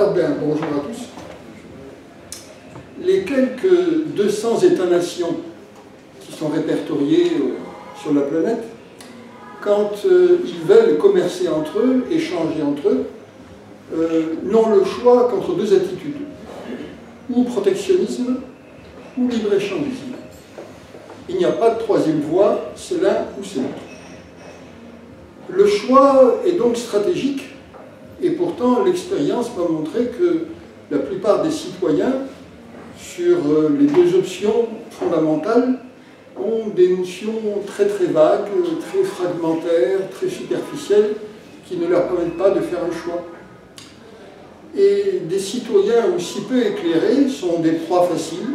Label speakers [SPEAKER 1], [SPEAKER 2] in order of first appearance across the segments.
[SPEAKER 1] Alors bien, bonjour à tous. Les quelques 200 États-nations qui sont répertoriés sur la planète, quand ils veulent commercer entre eux, échanger entre eux, n'ont le choix qu'entre deux attitudes, ou protectionnisme, ou libre-échangisme. Il n'y a pas de troisième voie, c'est l'un ou c'est l'autre. Le choix est donc stratégique, et pourtant l'expérience m'a montré que la plupart des citoyens, sur les deux options fondamentales, ont des notions très très vagues, très fragmentaires, très superficielles, qui ne leur permettent pas de faire un choix. Et des citoyens aussi peu éclairés sont des proies faciles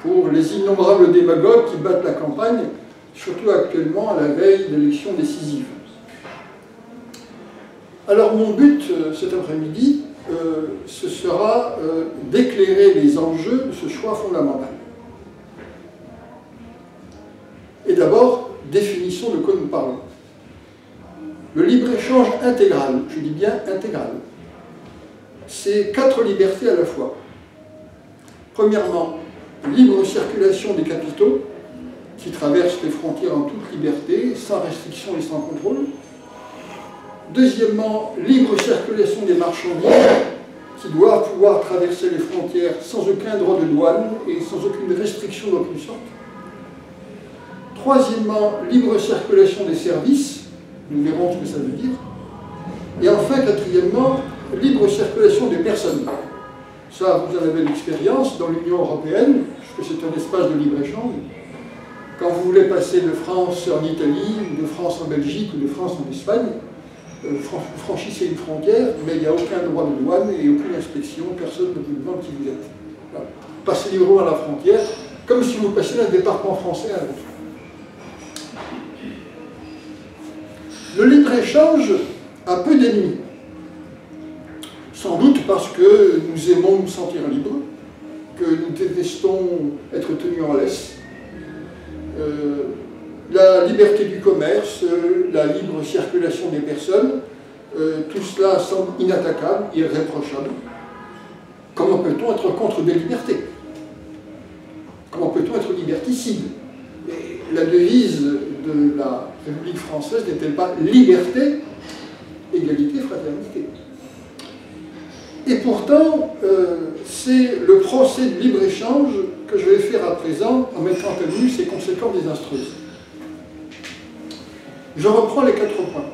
[SPEAKER 1] pour les innombrables démagogues qui battent la campagne, surtout actuellement à la veille d'élections décisives. Alors mon but cet après-midi, ce sera d'éclairer les enjeux de ce choix fondamental. Et d'abord, définissons de quoi nous parlons. Le libre-échange intégral, je dis bien intégral, c'est 4 libertés à la fois. Premièrement, libre circulation des capitaux, qui traversent les frontières en toute liberté, sans restriction et sans contrôle. Deuxièmement, libre circulation des marchandises, qui doivent pouvoir traverser les frontières sans aucun droit de douane et sans aucune restriction d'aucune sorte. Troisièmement, libre circulation des services, nous verrons ce que ça veut dire. Et enfin, quatrièmement, libre circulation des personnes. Ça, vous en avez l'expérience dans l'Union européenne, puisque c'est un espace de libre-échange. Quand vous voulez passer de France en Italie, ou de France en Belgique, ou de France en Espagne, vous franchissez une frontière, mais il n'y a aucun droit de douane et aucune inspection, personne ne vous demande qui vous êtes. Voilà. Passez librement à la frontière, comme si vous passiez d'un département français à l'autre. Le libre-échange a peu d'ennemis. Sans doute parce que nous aimons nous sentir libres, que nous détestons être tenus en laisse. La liberté du commerce, la libre circulation des personnes, tout cela semble inattaquable, irréprochable. Comment peut-on être contre des libertés? Comment peut-on être liberticide? Et la devise de la République française n'est-elle pas liberté, égalité, fraternité? Et pourtant, c'est le procès de libre-échange que je vais faire à présent en mettant à nu ses conséquences désastreuses. Je reprends les 4 points.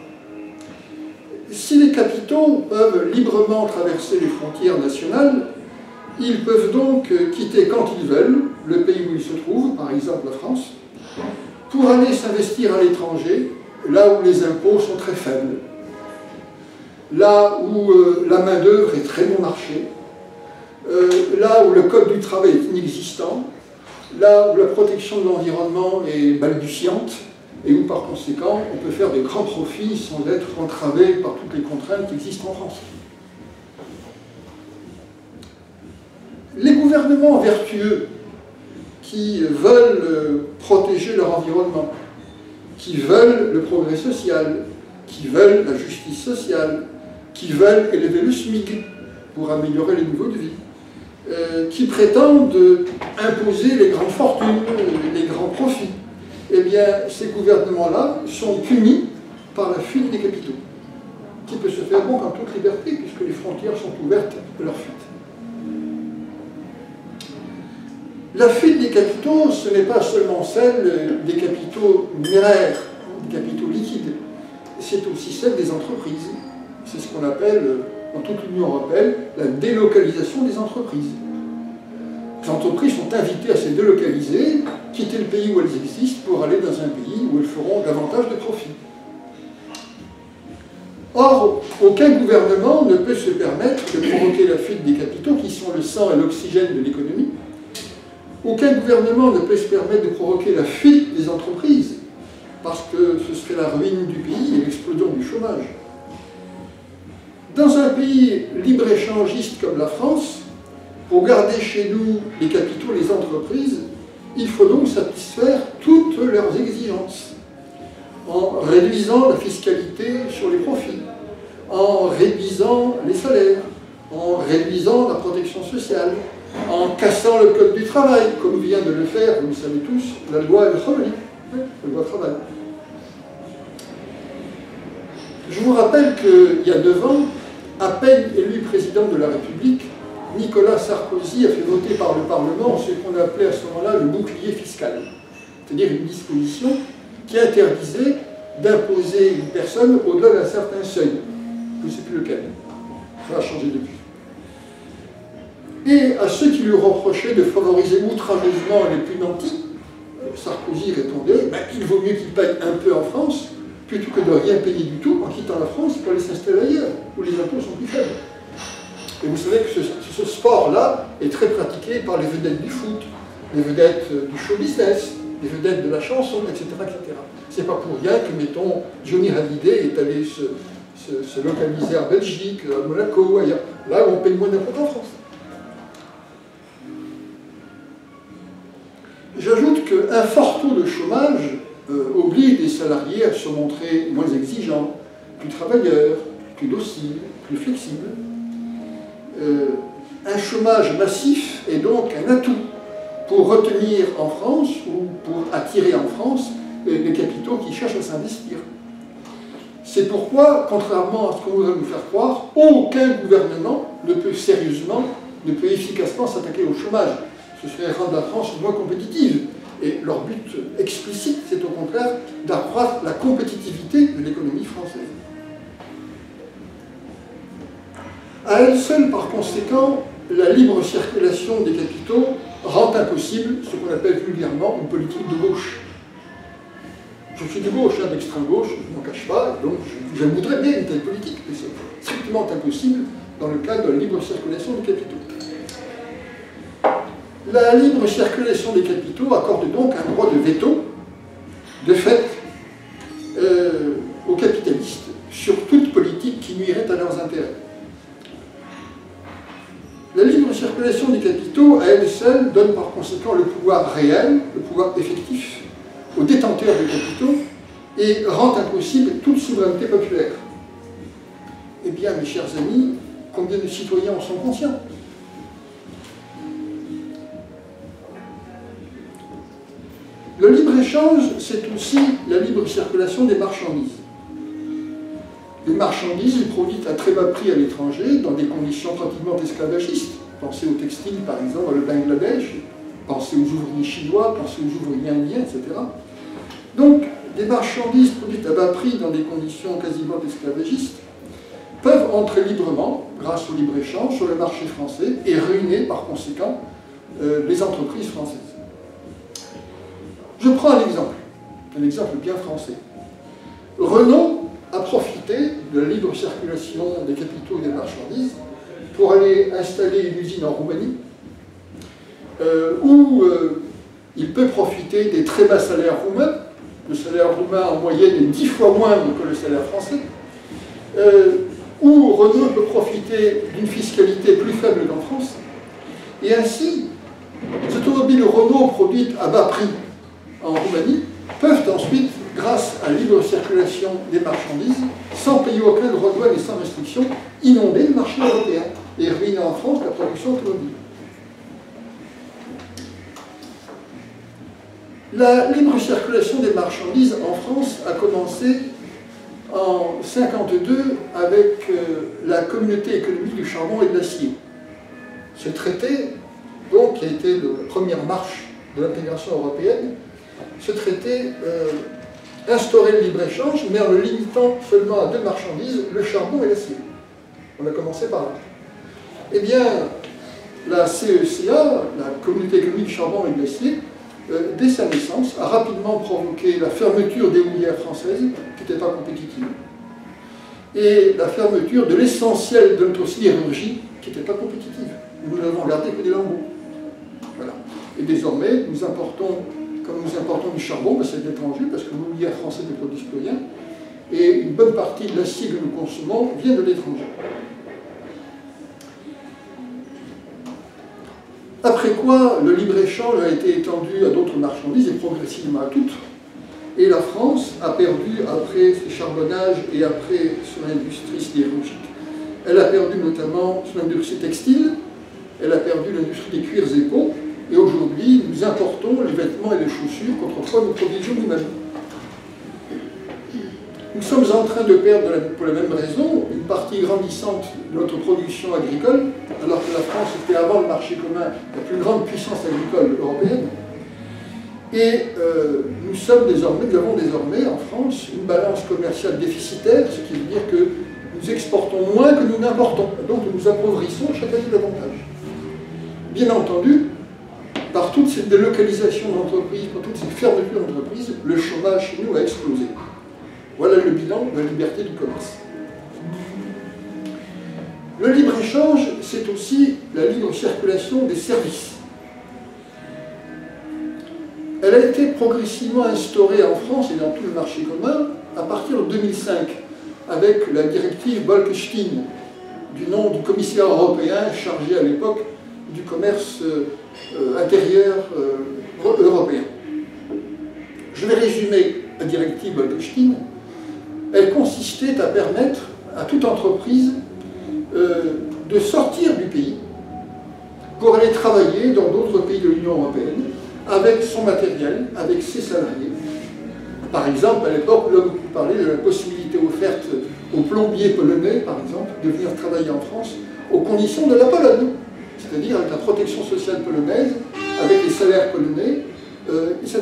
[SPEAKER 1] Si les capitaux peuvent librement traverser les frontières nationales, ils peuvent donc quitter quand ils veulent le pays où ils se trouvent, par exemple la France, pour aller s'investir à l'étranger, là où les impôts sont très faibles, là où la main-d'œuvre est très bon marché, là où le code du travail est inexistant, là où la protection de l'environnement est balbutiante, et où par conséquent on peut faire de grands profits sans être entravé par toutes les contraintes qui existent en France. Les gouvernements vertueux qui veulent protéger leur environnement, qui veulent le progrès social, qui veulent la justice sociale, qui veulent élever le SMIC pour améliorer les niveaux de vie, qui prétendent imposer les grandes fortunes, les grands profits, eh bien, ces gouvernements-là sont punis par la fuite des capitaux, qui peut se faire donc en toute liberté, puisque les frontières sont ouvertes à leur fuite. La fuite des capitaux, ce n'est pas seulement celle des capitaux numéraires, des capitaux liquides, c'est aussi celle des entreprises. C'est ce qu'on appelle, dans toute l'Union européenne, la délocalisation des entreprises. Les entreprises sont invitées à se délocaliser, quitter le pays où elles existent pour aller dans un pays où elles feront davantage de profits. Or, aucun gouvernement ne peut se permettre de provoquer la fuite des capitaux qui sont le sang et l'oxygène de l'économie. Aucun gouvernement ne peut se permettre de provoquer la fuite des entreprises parce que ce serait la ruine du pays et l'explosion du chômage. Dans un pays libre-échangiste comme la France, pour garder chez nous les capitaux, les entreprises, il faut donc satisfaire toutes leurs exigences en réduisant la fiscalité sur les profits, en réduisant les salaires, en réduisant la protection sociale, en cassant le code du travail, comme vient de le faire, vous le savez tous, la loi El Khomri, la loi travail. Je vous rappelle qu'il y a 9 ans, à peine élu président de la République, Nicolas Sarkozy a fait voter par le Parlement ce qu'on appelait à ce moment-là le bouclier fiscal, c'est-à-dire une disposition qui interdisait d'imposer une personne au-delà d'un certain seuil. Je ne sais plus lequel. Ça a changé depuis. Et à ceux qui lui reprochaient de favoriser outrageusement les plus nantis, Sarkozy répondait ben, il vaut mieux qu'il paye un peu en France plutôt que de rien payer du tout en quittant la France pour aller s'installer ailleurs, où les impôts sont plus faibles. Et vous savez que ce sport-là est très pratiqué par les vedettes du foot, les vedettes du show business, les vedettes de la chanson, etc. etc. C'est pas pour rien que, mettons, Johnny Hallyday est allé se localiser en Belgique, à Monaco, ailleurs, là où on paye moins d'impôts qu'en France. J'ajoute qu'un fort taux de chômage oblige les salariés à se montrer moins exigeants, plus travailleurs, plus dociles, plus flexibles. Un chômage massif est donc un atout pour retenir en France ou pour attirer en France les capitaux qui cherchent à s'investir. C'est pourquoi, contrairement à ce qu'on voudrait nous faire croire, aucun gouvernement ne peut sérieusement, ne peut efficacement s'attaquer au chômage. Ce serait rendre la France moins compétitive. Et leur but explicite, c'est au contraire d'accroître la compétitivité de l'économie française. À elle seule, par conséquent, la libre circulation des capitaux rend impossible ce qu'on appelle vulgairement une politique de gauche. Je suis de gauche, d'extrême gauche, je ne m'en cache pas, donc je voudrais bien une telle politique, mais c'est strictement impossible dans le cadre de la libre circulation des capitaux. La libre circulation des capitaux accorde donc un droit de veto, de fait, aux capitalistes sur toute politique qui nuirait à leurs intérêts. La libre circulation des capitaux, à elle seule, donne par conséquent le pouvoir réel, le pouvoir effectif, aux détenteurs des capitaux et rend impossible toute souveraineté populaire. Eh bien, mes chers amis, combien de citoyens en sont conscients? Le libre-échange, c'est aussi la libre circulation des marchandises. Les marchandises produites à très bas prix à l'étranger, dans des conditions pratiquement esclavagistes. Pensez au textile, par exemple, dans le Bangladesh, pensez aux ouvriers chinois, pensez aux ouvriers indiens, etc. Donc, des marchandises produites à bas prix dans des conditions quasiment esclavagistes peuvent entrer librement, grâce au libre-échange, sur le marché français et ruiner, par conséquent, les entreprises françaises. Je prends un exemple bien français. Renault a profité de la libre circulation des capitaux et des marchandises pour aller installer une usine en Roumanie, où il peut profiter des très bas salaires roumains. Le salaire roumain en moyenne est 10 fois moindre que le salaire français, où Renault peut profiter d'une fiscalité plus faible qu'en France. Et ainsi, les automobiles Renault produites à bas prix en Roumanie peuvent ensuite, grâce à la libre circulation des marchandises, sans payer aucun droit de douane et sans restriction, inonder le marché européen et ruiner en France la production automobile. La libre circulation des marchandises en France a commencé en 1952 avec la communauté économique du charbon et de l'acier. Ce traité, donc, qui a été la première marche de l'intégration européenne, ce traité instaurait le libre-échange, mais en le limitant seulement à 2 marchandises, le charbon et l'acier. On a commencé par là. Eh bien, la CECA, la Communauté économique du charbon et de l'acier, dès sa naissance, a rapidement provoqué la fermeture des houillères françaises, qui n'étaient pas compétitives, et la fermeture de l'essentiel de notre sidérurgie, qui n'était pas compétitive. Nous n'avons gardé que des lambeaux. Voilà. Et désormais, nous importons, comme nous importons du charbon, ben c'est de l'étranger, parce que nos houillères françaises ne produisent plus rien, et une bonne partie de l'acier que nous consommons vient de l'étranger. Après quoi, le libre-échange a été étendu à d'autres marchandises et progressivement à toutes. Et la France a perdu, après ses charbonnages et après son industrie sidérurgique, Elle a perdu notamment son industrie textile, elle a perdu l'industrie des cuirs et peaux, et aujourd'hui, nous importons les vêtements et les chaussures qu'autrefois nous produisions nous-mêmes. Nous sommes en train de perdre, pour la même raison, une partie grandissante de notre production agricole, alors que la France était avant le marché commun la plus grande puissance agricole européenne. Et nous avons désormais en France une balance commerciale déficitaire, ce qui veut dire que nous exportons moins que nous n'importons. Donc nous nous appauvrissons chaque année davantage. Bien entendu, par toutes ces délocalisations d'entreprises, par toutes ces fermetures d'entreprises, le chômage chez nous a explosé. Voilà le bilan de la liberté du commerce. Le libre-échange, c'est aussi la libre circulation des services. Elle a été progressivement instaurée en France et dans tout le marché commun à partir de 2005, avec la directive Bolkestein, du nom du commissaire européen chargé à l'époque du commerce intérieur européen. Je vais résumer la directive Bolkestein. Elle consistait à permettre à toute entreprise de sortir du pays pour aller travailler dans d'autres pays de l'Union européenne avec son matériel, avec ses salariés. Par exemple, à l'époque, l'homme qui parlait de la possibilité offerte aux plombiers polonais, par exemple, de venir travailler en France aux conditions de la Pologne, c'est-à-dire avec la protection sociale polonaise, avec les salaires polonais, etc.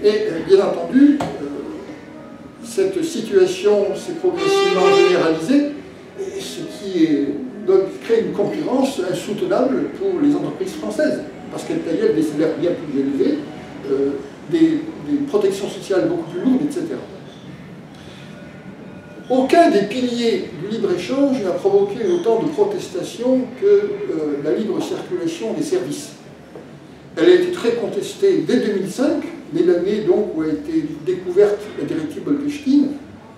[SPEAKER 1] Et bien entendu, cette situation s'est progressivement généralisée, ce qui crée une concurrence insoutenable pour les entreprises françaises, parce qu'elles payaient des salaires bien plus élevés, des protections sociales beaucoup plus lourdes, etc. Aucun des piliers du libre-échange n'a provoqué autant de protestations que la libre circulation des services. Elle a été très contestée dès 2005, mais l'année donc où a été découverte la directive Bolkestein,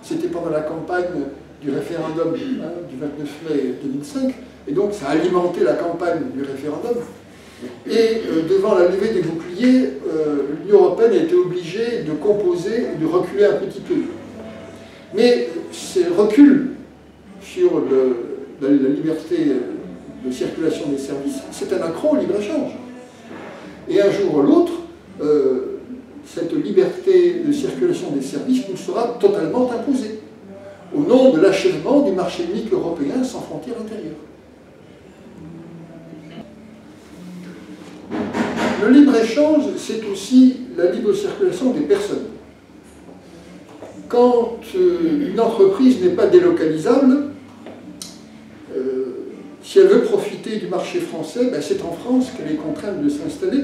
[SPEAKER 1] c'était pendant la campagne du référendum du 29 mai 2005, et donc ça a alimenté la campagne du référendum. Et devant la levée des boucliers, l'Union européenne a été obligée de composer et de reculer un petit peu. Mais ces reculs sur la liberté de circulation des services, c'est un accroc au libre-échange. Et un jour ou l'autre, cette liberté de circulation des services nous sera totalement imposée, au nom de l'achèvement du marché unique européen sans frontières intérieures. Le libre-échange, c'est aussi la libre circulation des personnes. Quand une entreprise n'est pas délocalisable, si elle veut profiter du marché français, ben c'est en France qu'elle est contrainte de s'installer.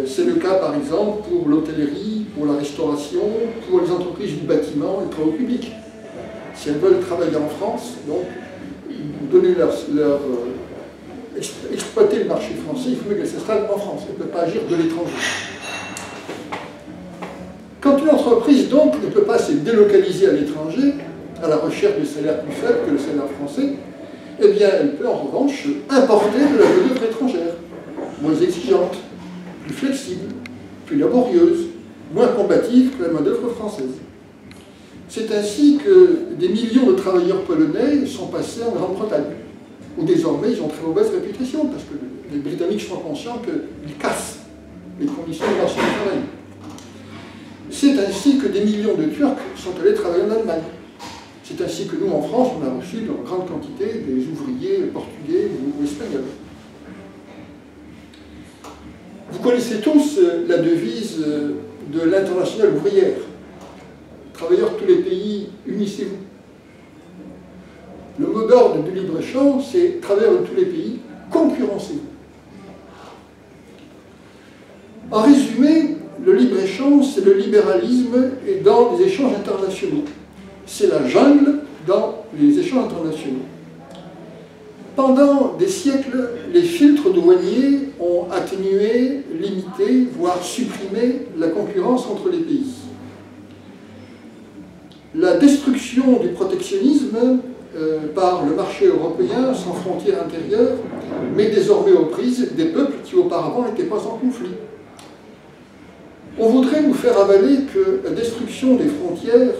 [SPEAKER 1] C'est le cas par exemple pour l'hôtellerie, pour la restauration, pour les entreprises du bâtiment et les travaux publics. Si elles veulent travailler en France, donc donner exploiter le marché français, il faut mieux qu'elles s'installent en France. Elle ne peut pas agir de l'étranger. Quand une entreprise donc ne peut pas se délocaliser à l'étranger, à la recherche de salaires plus faibles que le salaire français, eh bien elle peut en revanche importer de la main-d'œuvre étrangère, moins exigeante, plus flexible, plus laborieuse, moins combative que la main-d'œuvre française. C'est ainsi que des millions de travailleurs polonais sont passés en Grande-Bretagne, où désormais ils ont très mauvaise réputation, parce que les Britanniques sont conscients qu'ils cassent les conditions de marché du travail. C'est ainsi que des millions de Turcs sont allés travailler en Allemagne. C'est ainsi que nous, en France, on a reçu en grande quantité des ouvriers portugais ou espagnols. Vous connaissez tous la devise de l'Internationale ouvrière. Travailleurs de tous les pays, unissez-vous. Le mot d'ordre du libre-échange, c'est travailleurs de tous les pays, concurrencez-vous. En résumé, le libre-échange, c'est le libéralisme et dans les échanges internationaux. C'est la jungle dans les échanges internationaux. Pendant des siècles, les filtres douaniers ont atténué, limité, voire supprimé la concurrence entre les pays. La destruction du protectionnisme par le marché européen sans frontières intérieures met désormais aux prises des peuples qui auparavant n'étaient pas en conflit. On voudrait nous faire avaler que la destruction des frontières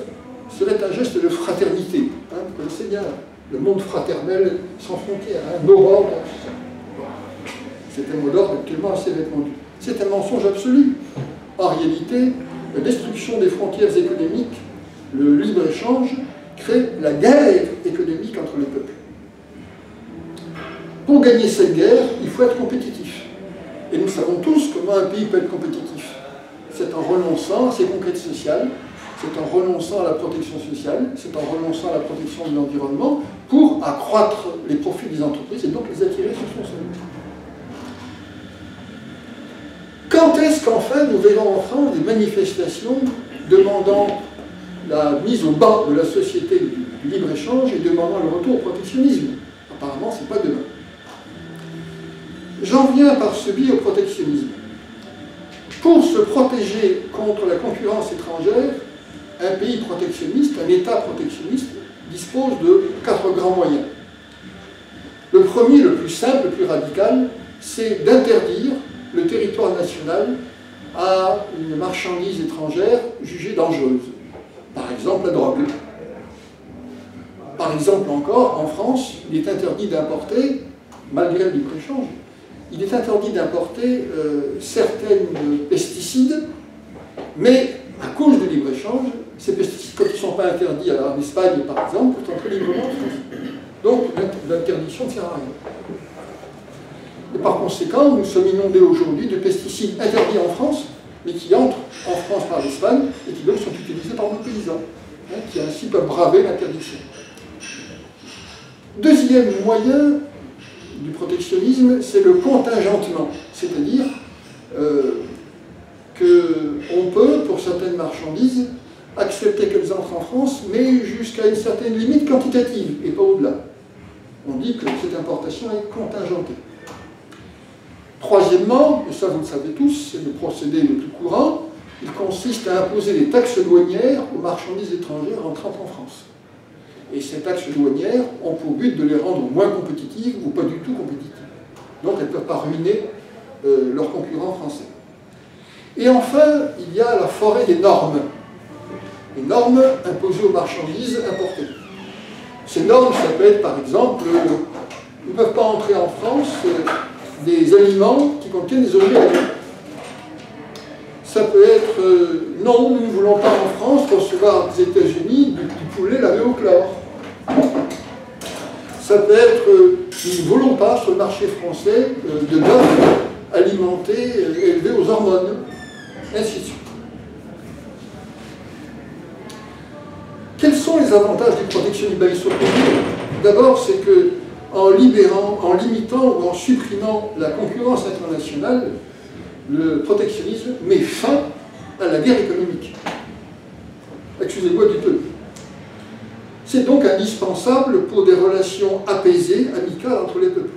[SPEAKER 1] serait un geste de fraternité. Vous connaissez bien le monde fraternel sans frontières, hein, no borders. C'est un mot d'ordre actuellement assez répandu. C'est un mensonge absolu. En réalité, la destruction des frontières économiques, le libre-échange, crée la guerre économique entre les peuples. Pour gagner cette guerre, il faut être compétitif. Et nous savons tous comment un pays peut être compétitif. C'est en renonçant à ses conquêtes sociales, c'est en renonçant à la protection sociale, c'est en renonçant à la protection de l'environnement pour accroître les profits des entreprises et donc les attirer sur son sol. Quand est-ce qu'enfin nous verrons en France des manifestations demandant la mise au bas de la société du libre-échange et demandant le retour au protectionnisme? Apparemment, ce n'est pas demain. J'en viens par ce biais au protectionnisme. Pour se protéger contre la concurrence étrangère, un pays protectionniste, un État protectionniste, dispose de 4 grands moyens. Le premier, le plus simple, le plus radical, c'est d'interdire le territoire national à une marchandise étrangère jugée dangereuse. Par exemple, la drogue. Par exemple encore, en France, il est interdit d'importer, malgré le libre-échange, il est interdit d'importer certains pesticides, mais à cause du libre-échange, ces pesticides, quand ils ne sont pas interdits en Espagne, par exemple, peuvent entrer librement en France. Donc, l'interdiction ne sert à rien. Et par conséquent, nous sommes inondés aujourd'hui de pesticides interdits en France, mais qui entrent en France par l'Espagne et qui donc sont utilisés par nos paysans, hein, qui ainsi peuvent braver l'interdiction. Deuxième moyen du protectionnisme, c'est le contingentement, c'est-à-dire qu'on peut, pour certaines marchandises, accepter qu'elles entrent en France, mais jusqu'à une certaine limite quantitative, et pas au-delà. On dit que cette importation est contingentée. Troisièmement, et ça vous le savez tous, c'est le procédé le plus courant, il consiste à imposer des taxes douanières aux marchandises étrangères entrant en France. Et ces taxes douanières ont pour but de les rendre moins compétitives ou pas du tout compétitives. Donc elles ne peuvent pas ruiner leurs concurrents français. Et enfin, il y a la forêt des normes. Les normes imposées aux marchandises importées. Ces normes, ça peut être par exemple, ne peuvent pas entrer en France des aliments qui contiennent des objets alimentaires. Ça peut être, non, nous ne voulons pas en France recevoir des États-Unis du poulet lavé au chlore. Ça peut être, nous ne voulons pas sur le marché français de bœuf alimenté, élevé aux hormones, ainsi de suite. Quels sont les avantages du protectionnisme? D'abord, c'est que en limitant ou en supprimant la concurrence internationale, le protectionnisme met fin à la guerre économique. Excusez-moi du peu. C'est donc indispensable pour des relations apaisées, amicales entre les peuples.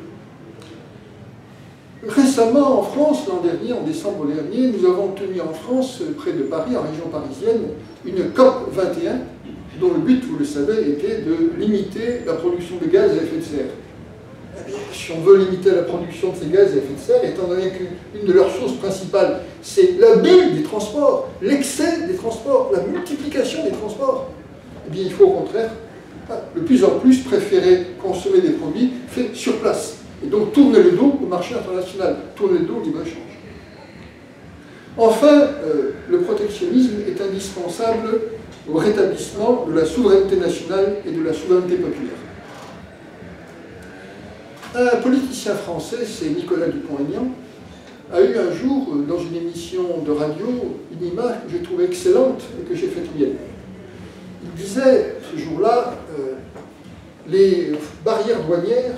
[SPEAKER 1] Récemment, en France, l'an dernier, en décembre dernier, nous avons tenu en France, près de Paris, en région parisienne, une COP 21, dont le but, vous le savez, était de limiter la production de gaz à effet de serre. Eh bien, si on veut limiter la production de ces gaz à effet de serre, étant donné qu'une de leurs sources principales, c'est l'abus des transports, l'excès des transports, la multiplication des transports, eh bien, il faut au contraire, de plus en plus, préférer consommer des produits faits sur place. Et donc tourner le dos au marché international, tourner le dos au libre-échange. Enfin, le protectionnisme est indispensable au rétablissement de la souveraineté nationale et de la souveraineté populaire. Un politicien français, c'est Nicolas Dupont-Aignan, a eu un jour, dans une émission de radio, une image que j'ai trouvée excellente et que j'ai faite mienne. Il disait, ce jour-là, les barrières douanières,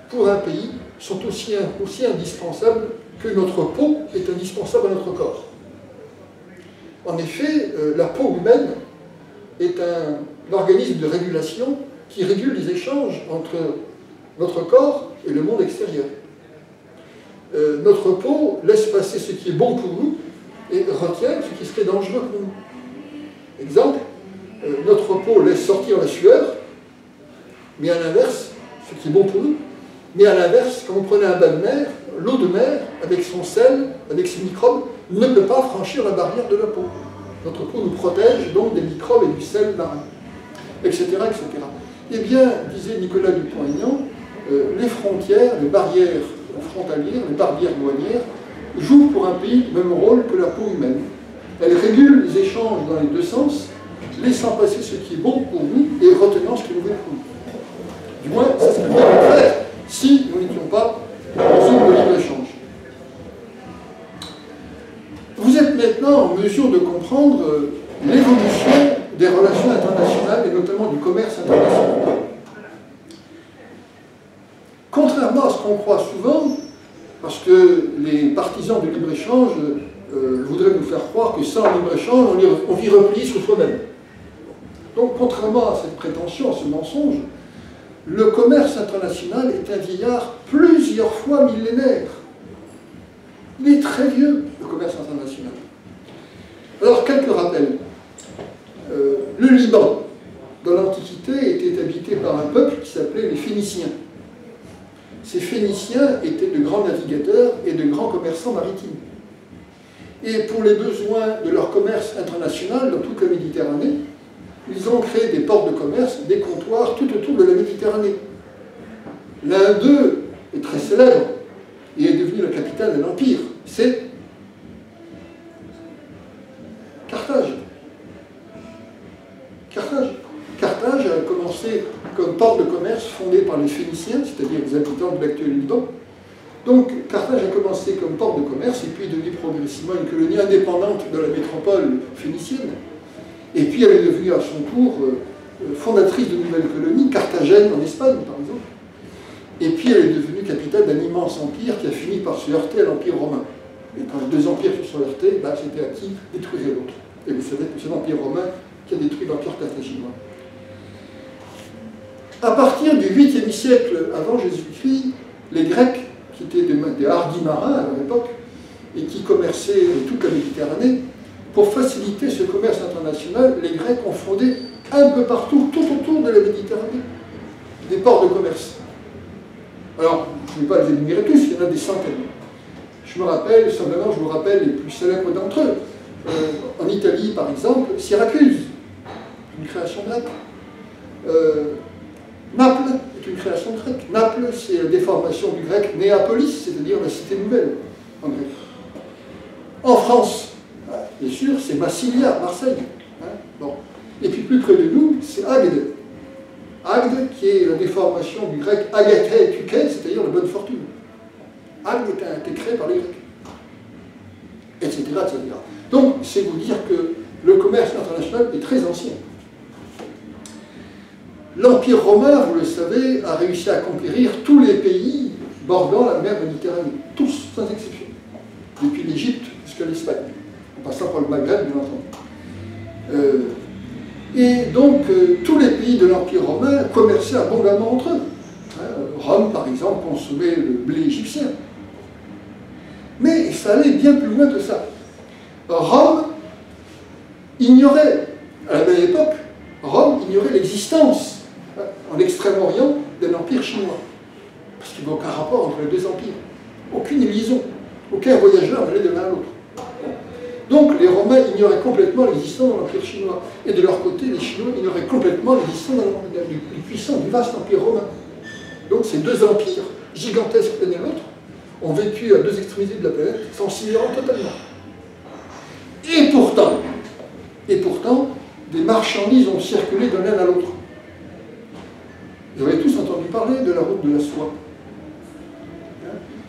[SPEAKER 1] pour un pays, sont aussi indispensables que notre peau est indispensable à notre corps. En effet, la peau humaine est un organisme de régulation qui régule les échanges entre notre corps et le monde extérieur. Notre peau laisse passer ce qui est bon pour nous et retient ce qui serait dangereux pour nous. Exemple, notre peau laisse sortir la sueur, mais à l'inverse, ce qui est bon pour nous. Mais à l'inverse, quand vous prenez un bain de mer, l'eau de mer, avec son sel, avec ses microbes, ne peut pas franchir la barrière de la peau. Notre peau nous protège donc des microbes et du sel marin, etc., etc. Eh bien, disait Nicolas Dupont-Aignan, les frontières, les barrières frontalières, les barrières douanières, jouent pour un pays le même rôle que la peau humaine. Elles régulent les échanges dans les deux sens, laissant passer ce qui est bon pour nous et retenant ce qui est mauvais pour nous. Du moins, c'est ce que nous devons faire si nous n'étions pas dans une de libre-échange. Vous êtes maintenant en mesure de comprendre l'évolution des relations internationales et notamment du commerce international. Contrairement à ce qu'on croit souvent, parce que les partisans du libre-échange voudraient nous faire croire que sans libre-échange, on vit replié sur soi-même. Donc, contrairement à cette prétention, à ce mensonge, le commerce international est un vieillard plusieurs fois millénaire. Il est très vieux, le commerce international. Alors, quelques rappels. Le Liban, dans l'Antiquité, était habité par un peuple qui s'appelait les Phéniciens. Ces Phéniciens étaient de grands navigateurs et de grands commerçants maritimes. Et pour les besoins de leur commerce international dans toute la Méditerranée, ils ont créé des ports de commerce, des comptoirs tout autour de la Méditerranée. L'un d'eux est très célèbre et est devenu la capitale de l'Empire. C'est Carthage. Carthage a commencé comme port de commerce fondé par les Phéniciens, c'est-à-dire les habitants de l'actuel Liban. Donc Carthage a commencé comme port de commerce et puis est devenue progressivement une colonie indépendante de la métropole phénicienne. Et puis elle est devenue à son tour fondatrice de nouvelles colonies, Carthagène en Espagne par exemple. Et puis elle est devenue capitale d'un immense empire qui a fini par se heurter à l'Empire romain. Et quand les deux empires se sont heurtés, c'était à qui détruire l'autre. Et vous savez que c'est l'Empire romain qui a détruit l'Empire carthaginois. À partir du 8e siècle avant Jésus-Christ, les Grecs, qui étaient des hardis marins à leur époque, et qui commerçaient toute la Méditerranée, pour faciliter ce commerce international, les Grecs ont fondé un peu partout, tout autour de la Méditerranée, des ports de commerce. Alors, je ne vais pas les énumérer tous, il y en a des centaines. Je vous rappelle les plus célèbres d'entre eux. En Italie, par exemple, Syracuse, une création grecque. Naples est une création grecque. Naples, c'est la déformation du grec Néapolis, c'est-à-dire la cité nouvelle, en grec. En France, bien sûr, c'est Massilia, Marseille. Bon. Et puis plus près de nous, c'est Agde. Agde, qui est la déformation du grec agathé tuké, c'est-à-dire la bonne fortune. Agde a été créé par les Grecs. Etc., etc. Donc, c'est vous dire que le commerce international est très ancien. L'Empire romain, vous le savez, a réussi à conquérir tous les pays bordant la mer Méditerranée. Tous, sans exception. Depuis l'Égypte jusqu'à l'Espagne. En passant par le Maghreb, bien entendu. Et donc, tous les pays de l'Empire romain commerçaient abondamment entre eux. Rome, par exemple, consommait le blé égyptien. Mais ça allait bien plus loin que ça. Rome ignorait, à la même époque, Rome ignorait l'existence en Extrême-Orient d'un empire chinois. Parce qu'il n'y avait aucun rapport entre les deux empires. Aucune liaison. Aucun voyageur n'allait de l'un à l'autre. Donc les Romains ignoraient complètement l'existence de l'empire chinois. Et de leur côté, les Chinois ignoraient complètement l'existence du puissant, du vaste empire romain. Donc ces deux empires, gigantesques l'un et l'autre, ont vécu à deux extrémités de la planète sans s'ignorant totalement. Et pourtant, des marchandises ont circulé de l'un à l'autre. Vous avez tous entendu parler de la route de la soie,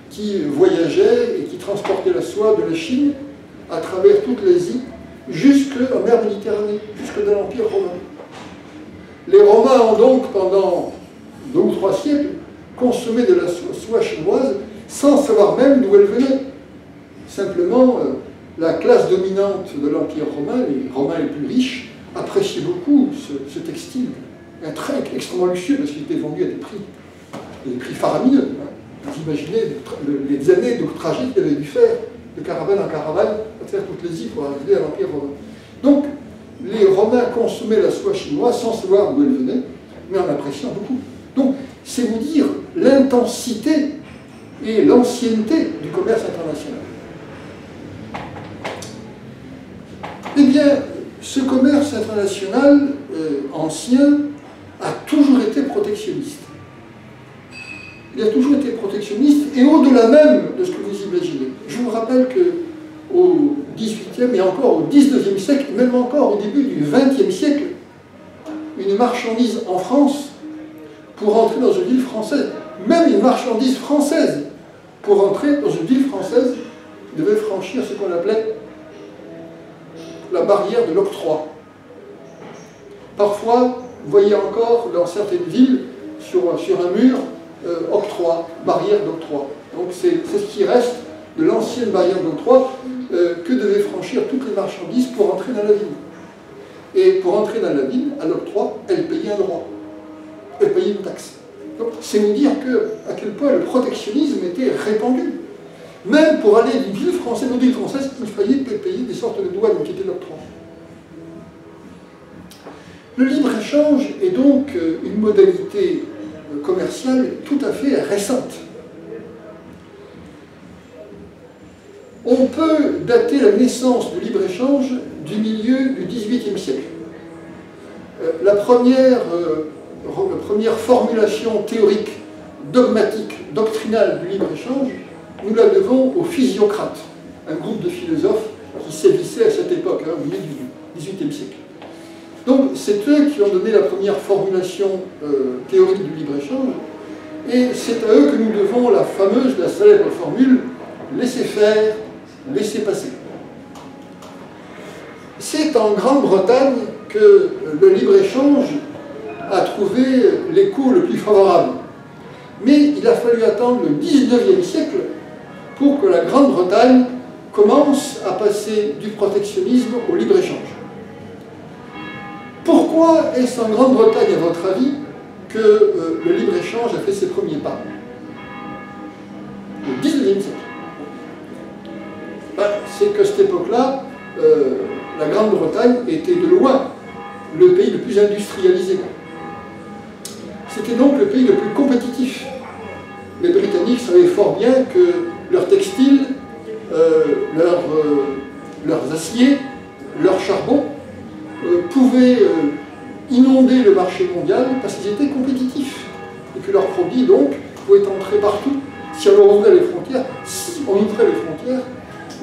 [SPEAKER 1] qui voyageait et qui transportait la soie de la Chine à travers toute l'Asie, jusqu'en mer Méditerranée, jusque dans l'Empire romain. Les Romains ont donc, pendant 2 ou 3 siècles, consommé de la soie chinoise sans savoir même d'où elle venait. Simplement, la classe dominante de l'Empire romain, les Romains les plus riches, appréciaient beaucoup ce textile. Un très extrêmement luxueux, parce qu'il était vendu à des prix faramineux. Vous imaginez les années de trajet qu'il avait dû faire, de caravane en caravane, à faire toute l'Asie pour arriver à l'Empire romain. Donc, les Romains consommaient la soie chinoise sans savoir d'où elle venait, mais en appréciant beaucoup. Donc, c'est vous dire l'intensité et l'ancienneté du commerce international. Eh bien, ce commerce international ancien a toujours été protectionniste. Il a toujours été protectionniste, et au-delà même de ce que vous imaginez. Je vous rappelle qu'au XVIIIe et encore au XIXe siècle, même encore au début du XXe siècle, une marchandise en France, pour entrer dans une ville française, même une marchandise française, pour entrer dans une ville française, devait franchir ce qu'on appelait la barrière de l'octroi. Parfois, vous voyez encore dans certaines villes, sur un mur, octroi, barrière d'octroi. Donc c'est ce qui reste de l'ancienne barrière d'octroi que devaient franchir toutes les marchandises pour entrer dans la ville. Et pour entrer dans la ville, à l'octroi, elles payaient un droit. Elles payaient une taxe. Donc c'est nous dire à quel point le protectionnisme était répandu. Même pour aller d'une ville française à une ville française, il fallait payer des sortes de douanes qui étaient l'octroi. Le libre-échange est donc une modalité commerciale tout à fait récente. On peut dater la naissance du libre-échange du milieu du XVIIIe siècle. La première formulation théorique, dogmatique, doctrinale du libre-échange, nous la devons aux physiocrates, un groupe de philosophes qui sévissait à cette époque, au milieu du XVIIIe siècle. Donc, c'est eux qui ont donné la première formulation théorique du libre-échange, et c'est à eux que nous devons la célèbre formule « laisser faire, laisser passer ». C'est en Grande-Bretagne que le libre-échange a trouvé l'écho le plus favorable. Mais il a fallu attendre le XIXe siècle pour que la Grande-Bretagne commence à passer du protectionnisme au libre-échange. Pourquoi est-ce en Grande-Bretagne, à votre avis, que le libre-échange a fait ses premiers pas? Au XIXe siècle. C'est qu'à cette époque-là, la Grande-Bretagne était de loin le pays le plus industrialisé. C'était donc le pays le plus compétitif. Les Britanniques savaient fort bien que leurs textiles, leurs aciers, leurs charbons pouvaient inonder le marché mondial parce qu'ils étaient compétitifs et que leurs produits donc pouvaient entrer partout. Si on ouvrait les frontières,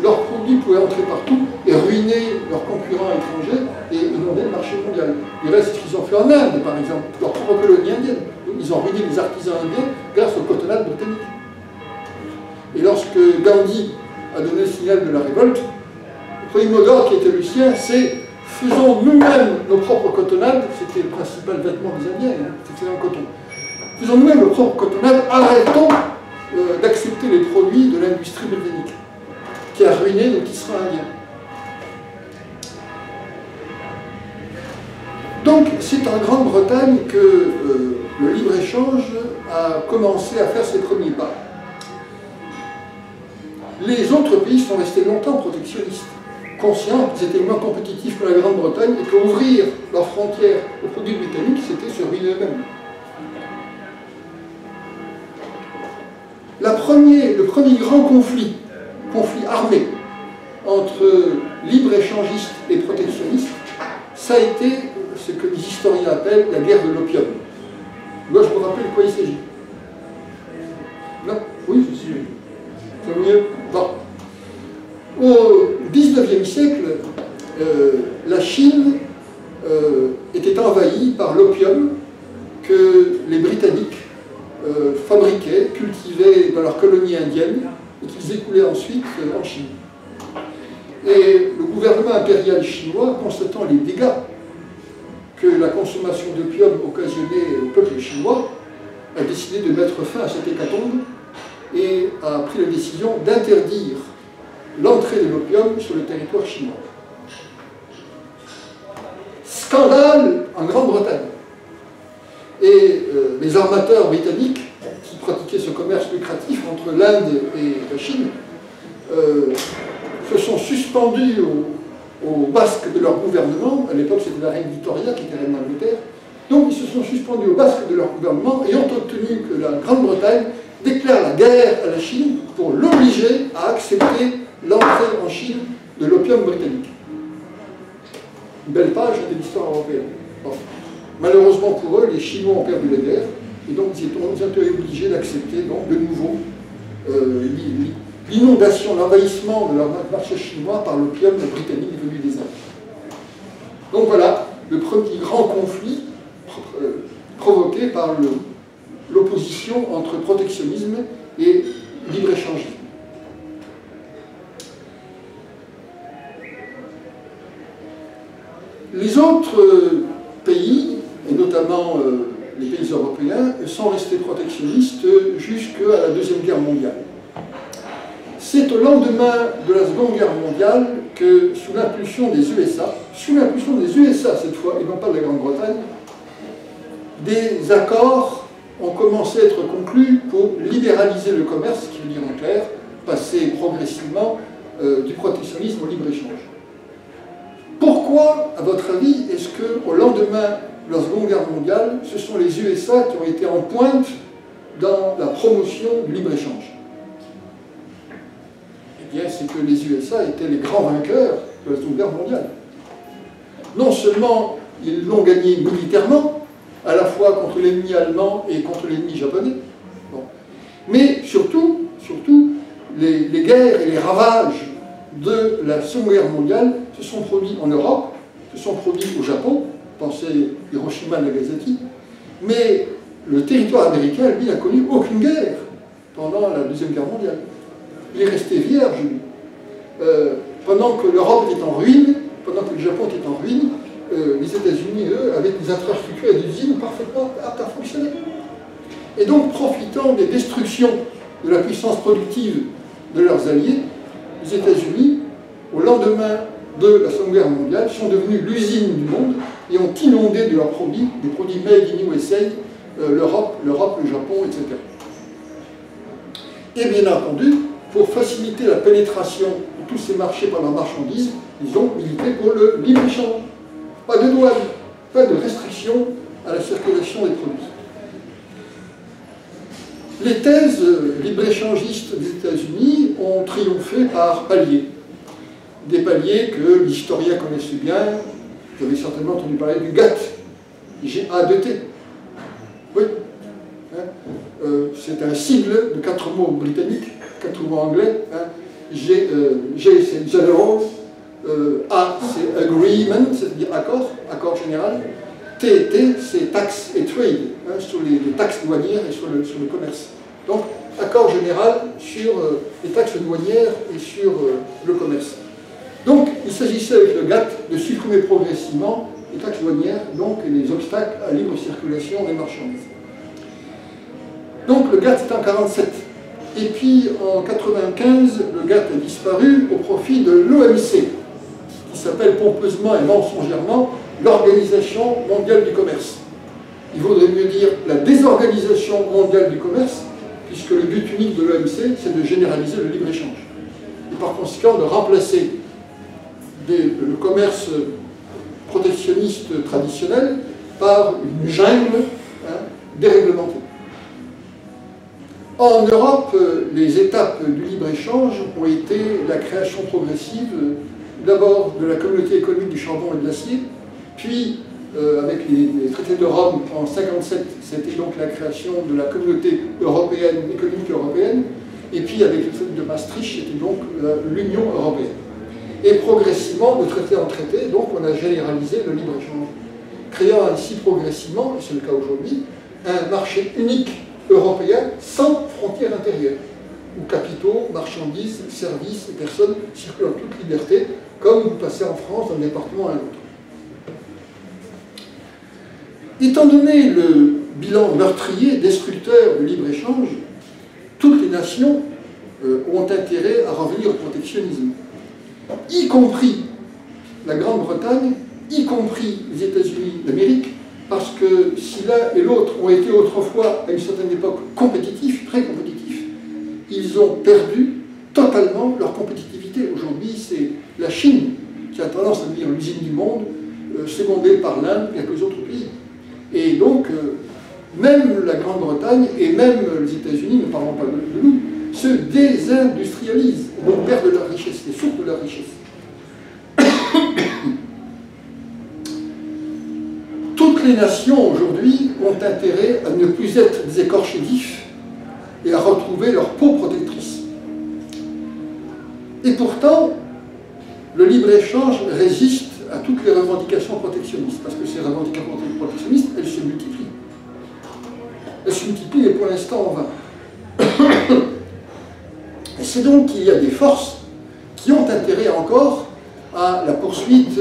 [SPEAKER 1] leurs produits pouvaient entrer partout et ruiner leurs concurrents étrangers et inonder le marché mondial. Il reste ce qu'ils ont fait en Inde, par exemple, leur propre colonie indienne. Ils ont ruiné les artisans indiens grâce au cotonnade britannique. Et lorsque Gandhi a donné le signal de la révolte, le premier mot d'ordre qui était le sien, c'est « faisons nous-mêmes nos propres cotonnades », c'était le principal vêtement des Indiens, c'était un coton. « Faisons nous-mêmes nos propres cotonnades, arrêtons d'accepter les produits de l'industrie britannique, qui a ruiné nos tisserands indiens. » Donc, c'est en Grande-Bretagne que le libre-échange a commencé à faire ses premiers pas. Les autres pays sont restés longtemps protectionnistes, conscients qu'ils étaient moins compétitifs que la Grande-Bretagne et qu'ouvrir leurs frontières aux produits britanniques, c'était se ruiner eux-mêmes. Le premier grand conflit armé entre libre-échangistes et protectionnistes, ça a été ce que les historiens appellent la guerre de l'opium. Moi, je me rappelle de quoi il s'agit. Non? Oui, je suis. C'est mieux? Bon. Au XIXe siècle, la Chine était envahie par l'opium que les Britanniques fabriquaient, cultivaient dans leur colonie indienne et qu'ils écoulaient ensuite en Chine. Et le gouvernement impérial chinois, constatant les dégâts que la consommation d'opium occasionnait au peuple chinois, a décidé de mettre fin à cette hécatombe et a pris la décision d'interdire l'entrée de l'opium sur le territoire chinois. Scandale en Grande-Bretagne. Et les armateurs britanniques qui pratiquaient ce commerce lucratif entre l'Inde et la Chine se sont suspendus au basque de leur gouvernement. À l'époque, c'était la reine Victoria qui était reine d'Angleterre. Donc, ils se sont suspendus au basque de leur gouvernement et ont obtenu que la Grande-Bretagne déclare la guerre à la Chine pour l'obliger à accepter l'entrée en Chine de l'opium britannique. Une belle page de l'histoire européenne. Bon. Malheureusement pour eux, les Chinois ont perdu la guerre, et donc ils ont été obligés d'accepter de nouveau l'inondation, l'envahissement de leur marché chinois par l'opium britannique venu des Indes. Donc voilà le premier grand conflit provoqué par l'opposition entre protectionnisme et libre-échangisme. Les autres pays, et notamment les pays européens, sont restés protectionnistes jusqu'à la Deuxième Guerre mondiale. C'est au lendemain de la Seconde Guerre mondiale que, sous l'impulsion des USA cette fois, et non pas de la Grande-Bretagne, des accords ont commencé à être conclus pour libéraliser le commerce, qui veut dire en clair, passer progressivement du protectionnisme au libre-échange. Pourquoi, à votre avis, est-ce qu'au lendemain de la Seconde Guerre mondiale, ce sont les USA qui ont été en pointe dans la promotion du libre-échange? Eh bien, c'est que les USA étaient les grands vainqueurs de la Seconde Guerre mondiale. Non seulement ils l'ont gagné militairement, à la fois contre l'ennemi allemand et contre l'ennemi japonais, bon, mais surtout les guerres et les ravages de la Seconde Guerre mondiale se sont produits en Europe, se sont produits au Japon, pensez Hiroshima et Nagasaki, mais le territoire américain, lui, n'a connu aucune guerre pendant la Deuxième Guerre mondiale. Il est resté vierge, lui. Pendant que l'Europe était en ruine, pendant que le Japon était en ruine, les États-Unis, eux, avaient des infrastructures et des usines parfaitement aptes à fonctionner. Et donc, profitant des destructions de la puissance productive de leurs alliés, les États-Unis, au lendemain de la Seconde Guerre mondiale, sont devenus l'usine du monde et ont inondé de leurs produits, des produits made in USA, l'Europe, le Japon, etc. Et bien entendu, pour faciliter la pénétration de tous ces marchés par la marchandise, ils ont milité pour le libre-échange. Pas de douane, pas de restriction à la circulation des produits. Les thèses libre-échangistes des États-Unis ont triomphé par paliers. Des paliers que l'historien connaissait bien. Vous avez certainement entendu parler du GATT, G-A-D-T. Oui. C'est un sigle de 4 mots britanniques, 4 mots anglais. G, c'est General. A, c'est Agreement, c'est-à-dire accord, accord général. T, c'est Tax et Trade, sur les taxes douanières et sur le commerce. Donc, accord général sur les taxes douanières et sur le commerce. Donc, il s'agissait avec le GATT de supprimer progressivement les taxes douanières, donc, et les obstacles à la libre circulation des marchandises. Donc, le GATT est en 1947. Et puis, en 1995, le GATT a disparu au profit de l'OMC, qui s'appelle pompeusement et mensongèrement l'Organisation mondiale du commerce. Il vaudrait mieux dire la désorganisation mondiale du commerce, puisque le but unique de l'OMC, c'est de généraliser le libre-échange. Et par conséquent, de remplacer le commerce protectionniste traditionnel par une jungle déréglementée. En Europe, les étapes du libre-échange ont été la création progressive d'abord de la communauté économique du charbon et de l'acier, puis avec les traités de Rome en 1957, c'était donc la création de la communauté européenne, économique européenne, et puis avec le traité de Maastricht, c'était donc l'Union européenne. Et progressivement, de traité en traité, donc on a généralisé le libre-échange, créant ainsi progressivement, et c'est le cas aujourd'hui, un marché unique européen sans frontières intérieures, où capitaux, marchandises, services et personnes circulent en toute liberté, comme vous passez en France d'un département à un autre. Étant donné le bilan meurtrier, destructeur du libre-échange, toutes les nations ont intérêt à revenir au protectionnisme, y compris la Grande-Bretagne, y compris les États-Unis d'Amérique, parce que si l'un et l'autre ont été autrefois, à une certaine époque, compétitifs, très compétitifs, ils ont perdu totalement leur compétitivité. Aujourd'hui, c'est la Chine qui a tendance à devenir l'usine du monde, secondée par l'Inde et quelques autres pays. Et donc, même la Grande-Bretagne et même les États-Unis, ne parlons pas de nous, se désindustrialisent, donc perdent leur richesse, les sources de leur richesse. Toutes les nations aujourd'hui ont intérêt à ne plus être des écorchés vifs et à retrouver leur peau protectrice. Et pourtant, le libre-échange résiste à toutes les revendications protectionnistes, parce que ces revendications protectionnistes, elles se multiplient. Elles se multiplient et pour l'instant en vain. Et c'est donc qu'il y a des forces qui ont intérêt encore à la poursuite,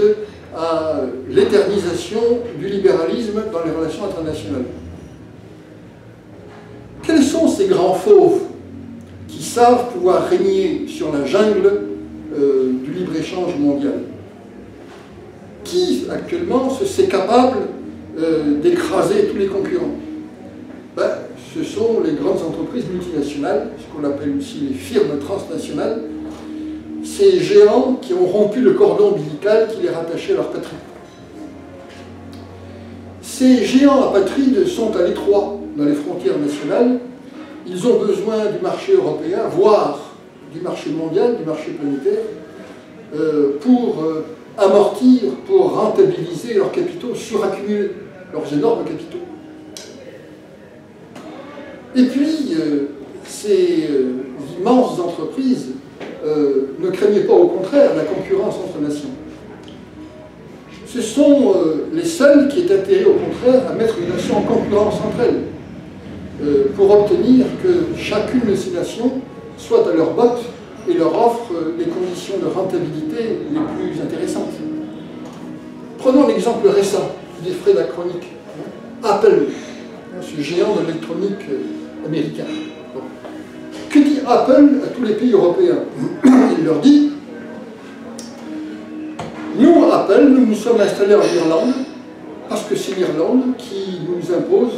[SPEAKER 1] à l'éternisation du libéralisme dans les relations internationales. Quels sont ces grands fauves qui savent pouvoir régner sur la jungle du libre-échange mondial? Qui, actuellement, se sait capable d'écraser tous les concurrents? Ben, ce sont les grandes entreprises multinationales, ce qu'on appelle aussi les firmes transnationales, ces géants qui ont rompu le cordon ombilical qui les rattachait à leur patrie. Ces géants apatrides sont à l'étroit dans les frontières nationales. Ils ont besoin du marché européen, voire du marché mondial, du marché planétaire, pour amortir, pour rentabiliser leurs capitaux, suraccumuler leurs énormes capitaux. Et puis, ces immenses entreprises ne craignaient pas, au contraire, la concurrence entre nations. Ce sont les seuls qui aient intérêt, au contraire, à mettre les nations en concurrence entre elles, pour obtenir que chacune de ces nations soit à leur botte et leur offre les conditions de rentabilité les plus intéressantes. Prenons l'exemple récent des frais d'achronique. Apple, ce géant de l'électronique américain. Bon. Que dit Apple à tous les pays européens? Il leur dit: nous, Apple, nous nous sommes installés en Irlande parce que c'est l'Irlande qui nous impose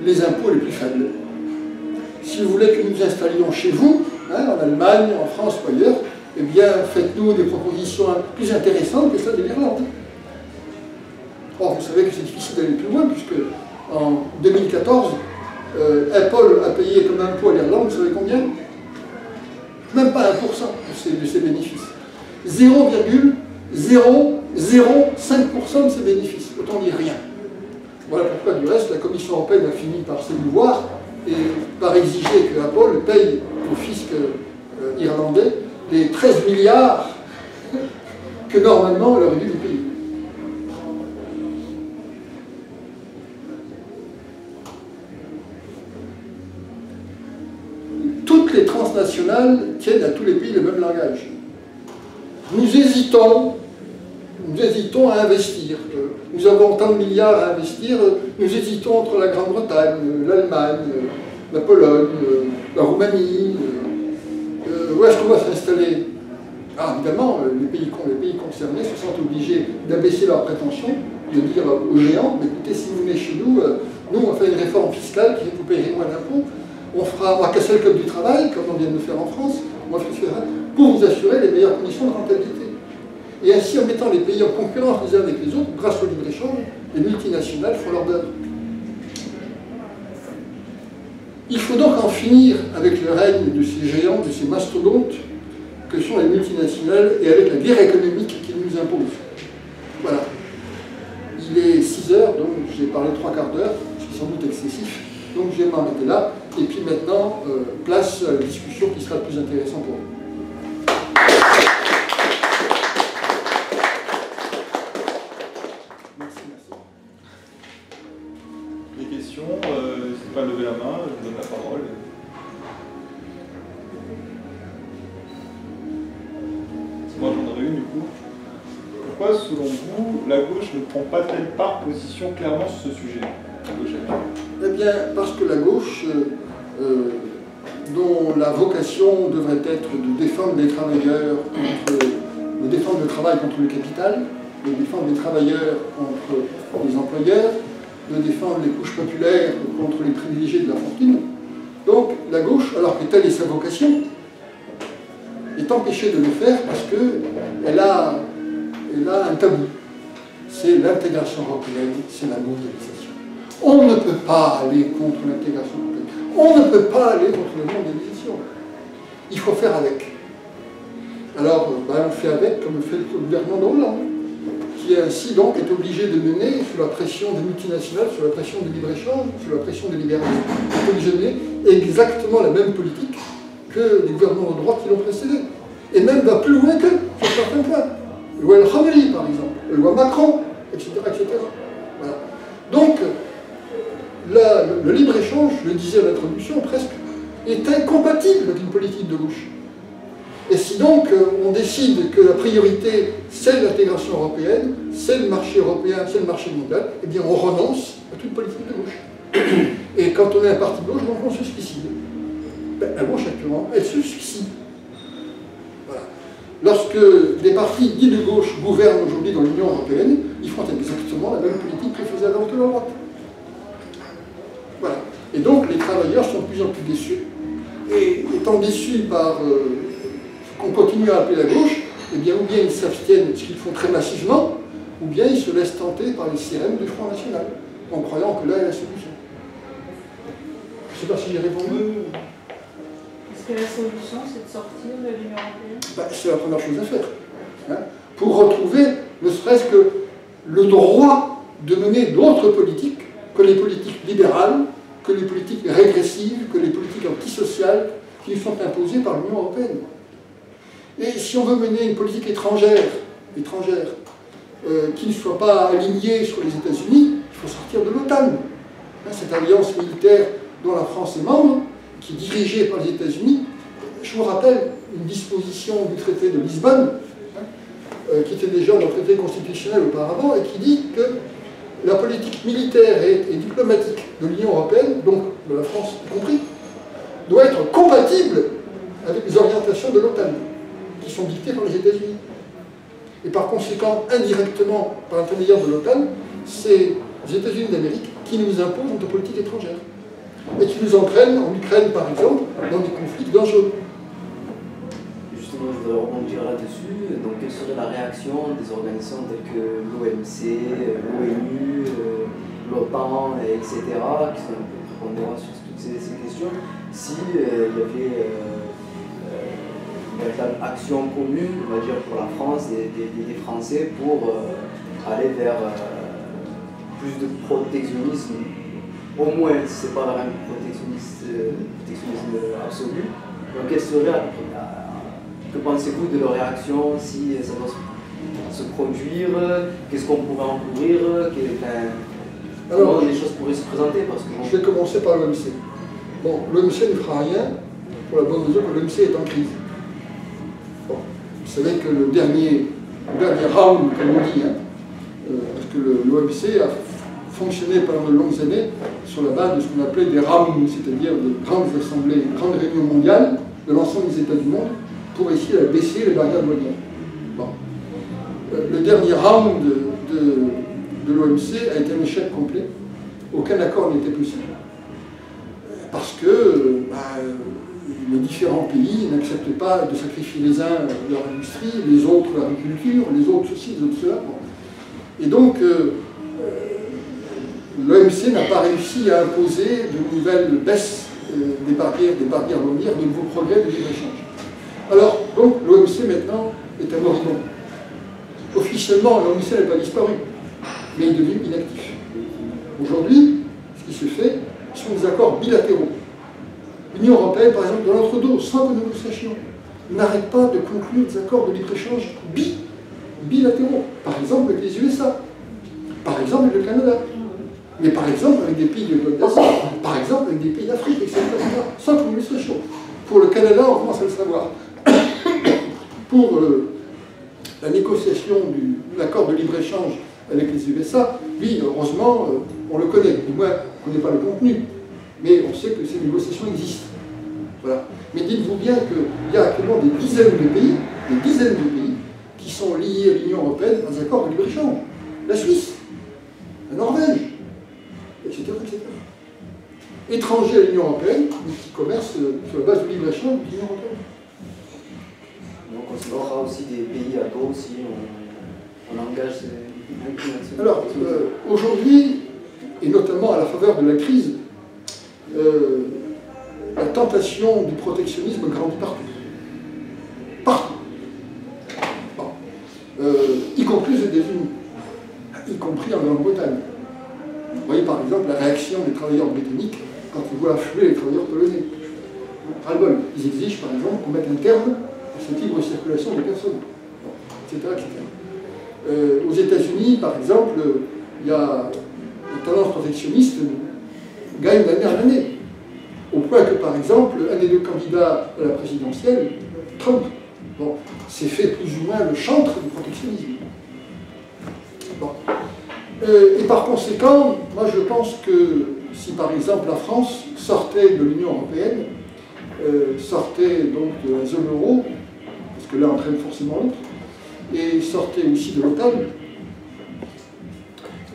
[SPEAKER 1] les impôts les plus faibles. Si vous voulez que nous nous installions chez vous, hein, en Allemagne, en France ou ailleurs, eh bien, faites-nous des propositions plus intéressantes que celles de l'Irlande. Or, vous savez que c'est difficile d'aller plus loin, puisque en 2014, Apple a payé comme impôt à l'Irlande, vous savez combien? Même pas 1% de ses bénéfices. 0,005% de ses bénéfices. Autant dire rien. Voilà pourquoi, du reste, la Commission européenne a fini par s'émouvoir et par exiger que Apple paye au fisc irlandais les 13 milliards que normalement elle aurait dû lui payer. Toutes les transnationales tiennent à tous les pays le même langage. Nous hésitons à investir. Nous avons tant de milliards à investir, nous hésitons entre la Grande-Bretagne, l'Allemagne, la Pologne, la Roumanie. Où est-ce qu'on va s'installer? Ah, évidemment, les pays concernés se sentent obligés d'abaisser leurs prétentions, de dire aux géants: mais écoutez, si vous venez chez nous, nous on fait une réforme fiscale qui fait que vous payerez moins d'impôts, on va casser le code du travail, comme on vient de le faire en France, pour vous assurer les meilleures conditions de rentabilité. Et ainsi, en mettant les pays en concurrence les uns avec les autres, grâce au libre-échange, les multinationales font leur beurre. Il faut donc en finir avec le règne de ces géants, de ces mastodontes que sont les multinationales et avec la guerre économique qu'ils nous imposent. Voilà. Il est 6 heures, donc j'ai parlé 3/4 d'heure, c'est sans doute excessif, donc je vais m'arrêter là. Et puis maintenant, place à la discussion qui sera le plus intéressant pour vous.
[SPEAKER 2] N'hésitez pas à lever la main, je vous donne la parole. Moi j'en aurais une du coup. Pourquoi, selon vous, la gauche ne prend pas-t-elle pas position clairement sur ce sujet? La gauche
[SPEAKER 1] Eh bien, parce que la gauche, dont la vocation devrait être de défendre les travailleurs de défendre le travail contre le capital, de défendre les travailleurs contre les employeurs, de défendre les couches populaires contre les privilégiés de la fortune. Donc la gauche, alors que telle est sa vocation, est empêchée de le faire parce qu'elle a un tabou. C'est l'intégration européenne, c'est la mondialisation. On ne peut pas aller contre l'intégration européenne. On ne peut pas aller contre la mondialisation. Il faut faire avec. Alors, on fait avec comme fait le gouvernement de Hollande, qui qui ainsi donc est obligé de mener, sous la pression des multinationales, sous la pression du libre-échange, sous la pression des libéralismes, est obligé de mener exactement la même politique que les gouvernements de droite qui l'ont précédé. Et même va plus loin qu'eux, sur certains points. La loi El Khomri, par exemple, la loi Macron, etc. etc. Voilà. Donc, le libre-échange, je le disais à l'introduction presque, est incompatible avec une politique de gauche. Et si donc on décide que la priorité c'est l'intégration européenne, c'est le marché européen, c'est le marché mondial, eh bien on renonce à toute politique de gauche. Et quand on est un parti de gauche, donc on se suicide. Ben, la gauche actuellement, elle se suicide. Voilà. Lorsque des partis dits de gauche gouvernent aujourd'hui dans l'Union européenne, ils font exactement la même politique que faisait avant que la droite. Voilà. Et donc les travailleurs sont de plus en plus déçus. Et étant déçus par qu'on continue à appeler la gauche, eh bien, ou bien ils s'abstiennent, ce qu'ils font très massivement, ou bien ils se laissent tenter par les sirènes du Front National, en croyant que là est la solution. Je ne sais pas si j'ai répondu.
[SPEAKER 3] Est-ce que la solution, c'est de sortir de l'Union européenne?
[SPEAKER 1] Ben, c'est la première chose à faire. Hein, pour retrouver, ne serait-ce que le droit de mener d'autres politiques que les politiques libérales, que les politiques régressives, que les politiques antisociales qui sont imposées par l'Union européenne. Et si on veut mener une politique étrangère qui ne soit pas alignée sur les États-Unis, il faut sortir de l'OTAN. Cette alliance militaire dont la France est membre, qui est dirigée par les États-Unis, je vous rappelle une disposition du traité de Lisbonne, qui était déjà dans le traité constitutionnel auparavant, et qui dit que la politique militaire et diplomatique de l'Union européenne, donc de la France y compris, doit être compatible avec les orientations de l'OTAN, qui sont dictées par les États-Unis. Et par conséquent, indirectement, par l'intermédiaire de l'OTAN, c'est les États-Unis d'Amérique qui nous imposent notre politique étrangère. Et qui nous entraînent, en Ukraine par exemple, dans des conflits dangereux.
[SPEAKER 4] Justement, je voudrais rebondir là-dessus. Donc, quelle serait la réaction des organisations telles que l'OMC, l'ONU, l'OTAN, etc., qui sont un peu prépondérants sur toutes ces questions, s'il y avait une véritable action commune, on va dire, pour la France et des Français pour aller vers plus de protectionnisme, au moins si ce n'est pas la même protectionnisme absolu. Donc, quelle serait que pensez-vous de leur réaction, si ça doit se produire? Qu'est-ce qu'on pourrait en courir? Comment les choses pourraient se présenter? Parce que
[SPEAKER 1] je vais commencer par l'OMC. Bon, l'OMC ne fera rien pour la bonne mesure que l'OMC est en crise. Bon, vous savez que le dernier round, comme on dit, parce que l'OMC a fonctionné pendant de longues années sur la base de ce qu'on appelait des rounds, c'est-à-dire des grandes assemblées, grandes réunions mondiales de l'ensemble des États du monde, pour essayer de baisser les barrières douanières. Bon. Le dernier round de l'OMC a été un échec complet. Aucun accord n'était possible. Parce que les différents pays n'acceptaient pas de sacrifier les uns leur industrie, les autres leur agriculture, les autres ceci, les autres cela. Bon. Et donc, l'OMC n'a pas réussi à imposer de nouvelles baisses des barrières douanières, de nouveaux progrès de libre-échange. Alors, donc, l'OMC maintenant est un moribond. Officiellement, l'OMC n'a pas disparu, mais il est devenu inactif. Aujourd'hui, ce qui se fait, ce sont des accords bilatéraux. L'Union européenne, par exemple, dans notre dos, sans que nous le sachions, n'arrête pas de conclure des accords de libre-échange bilatéraux. Par exemple, avec les USA, par exemple avec le Canada, mais par exemple avec des pays de l'Europe, par exemple avec des pays d'Afrique, etc., sans que nous le sachions. Pour le Canada, on commence à le savoir. Pour la négociation de l'accord de libre-échange avec les USA, oui, heureusement, on le connaît. Du moins, on ne connaît pas le contenu, mais on sait que ces négociations existent. Voilà. Mais dites-vous bien qu'il y a actuellement des dizaines de pays qui sont liés à l'Union européenne dans un accord de libre-échange. La Suisse, la Norvège, etc., etc. Étrangers à l'Union européenne, mais qui commercent sur la base du libre-échange de l'Union européenne.
[SPEAKER 4] Donc on considérera aussi des pays à dos si on engage ces inclinations.
[SPEAKER 1] Alors, aujourd'hui, et notamment à la faveur de la crise, la tentation du protectionnisme grandit partout. Partout. Bon. Y compris aux États-Unis. y compris en Grande-Bretagne. Vous voyez par exemple la réaction des travailleurs britanniques quand ils voient affluer les travailleurs polonais. Ras-le-bol. Ils exigent par exemple qu'on mette un terme à cette libre circulation des personnes, etc. etc. Aux États-Unis, par exemple, il y a la tendance protectionniste gagne d'année en année. Au point que, par exemple, un des deux candidats à la présidentielle, Trump, bon, s'est fait plus ou moins le chantre du protectionnisme. Bon. Et par conséquent, moi je pense que si par exemple la France sortait de l'Union européenne, sortait donc de la zone euro, parce que l'un entraîne forcément l'autre, et sortait aussi de l'OTAN,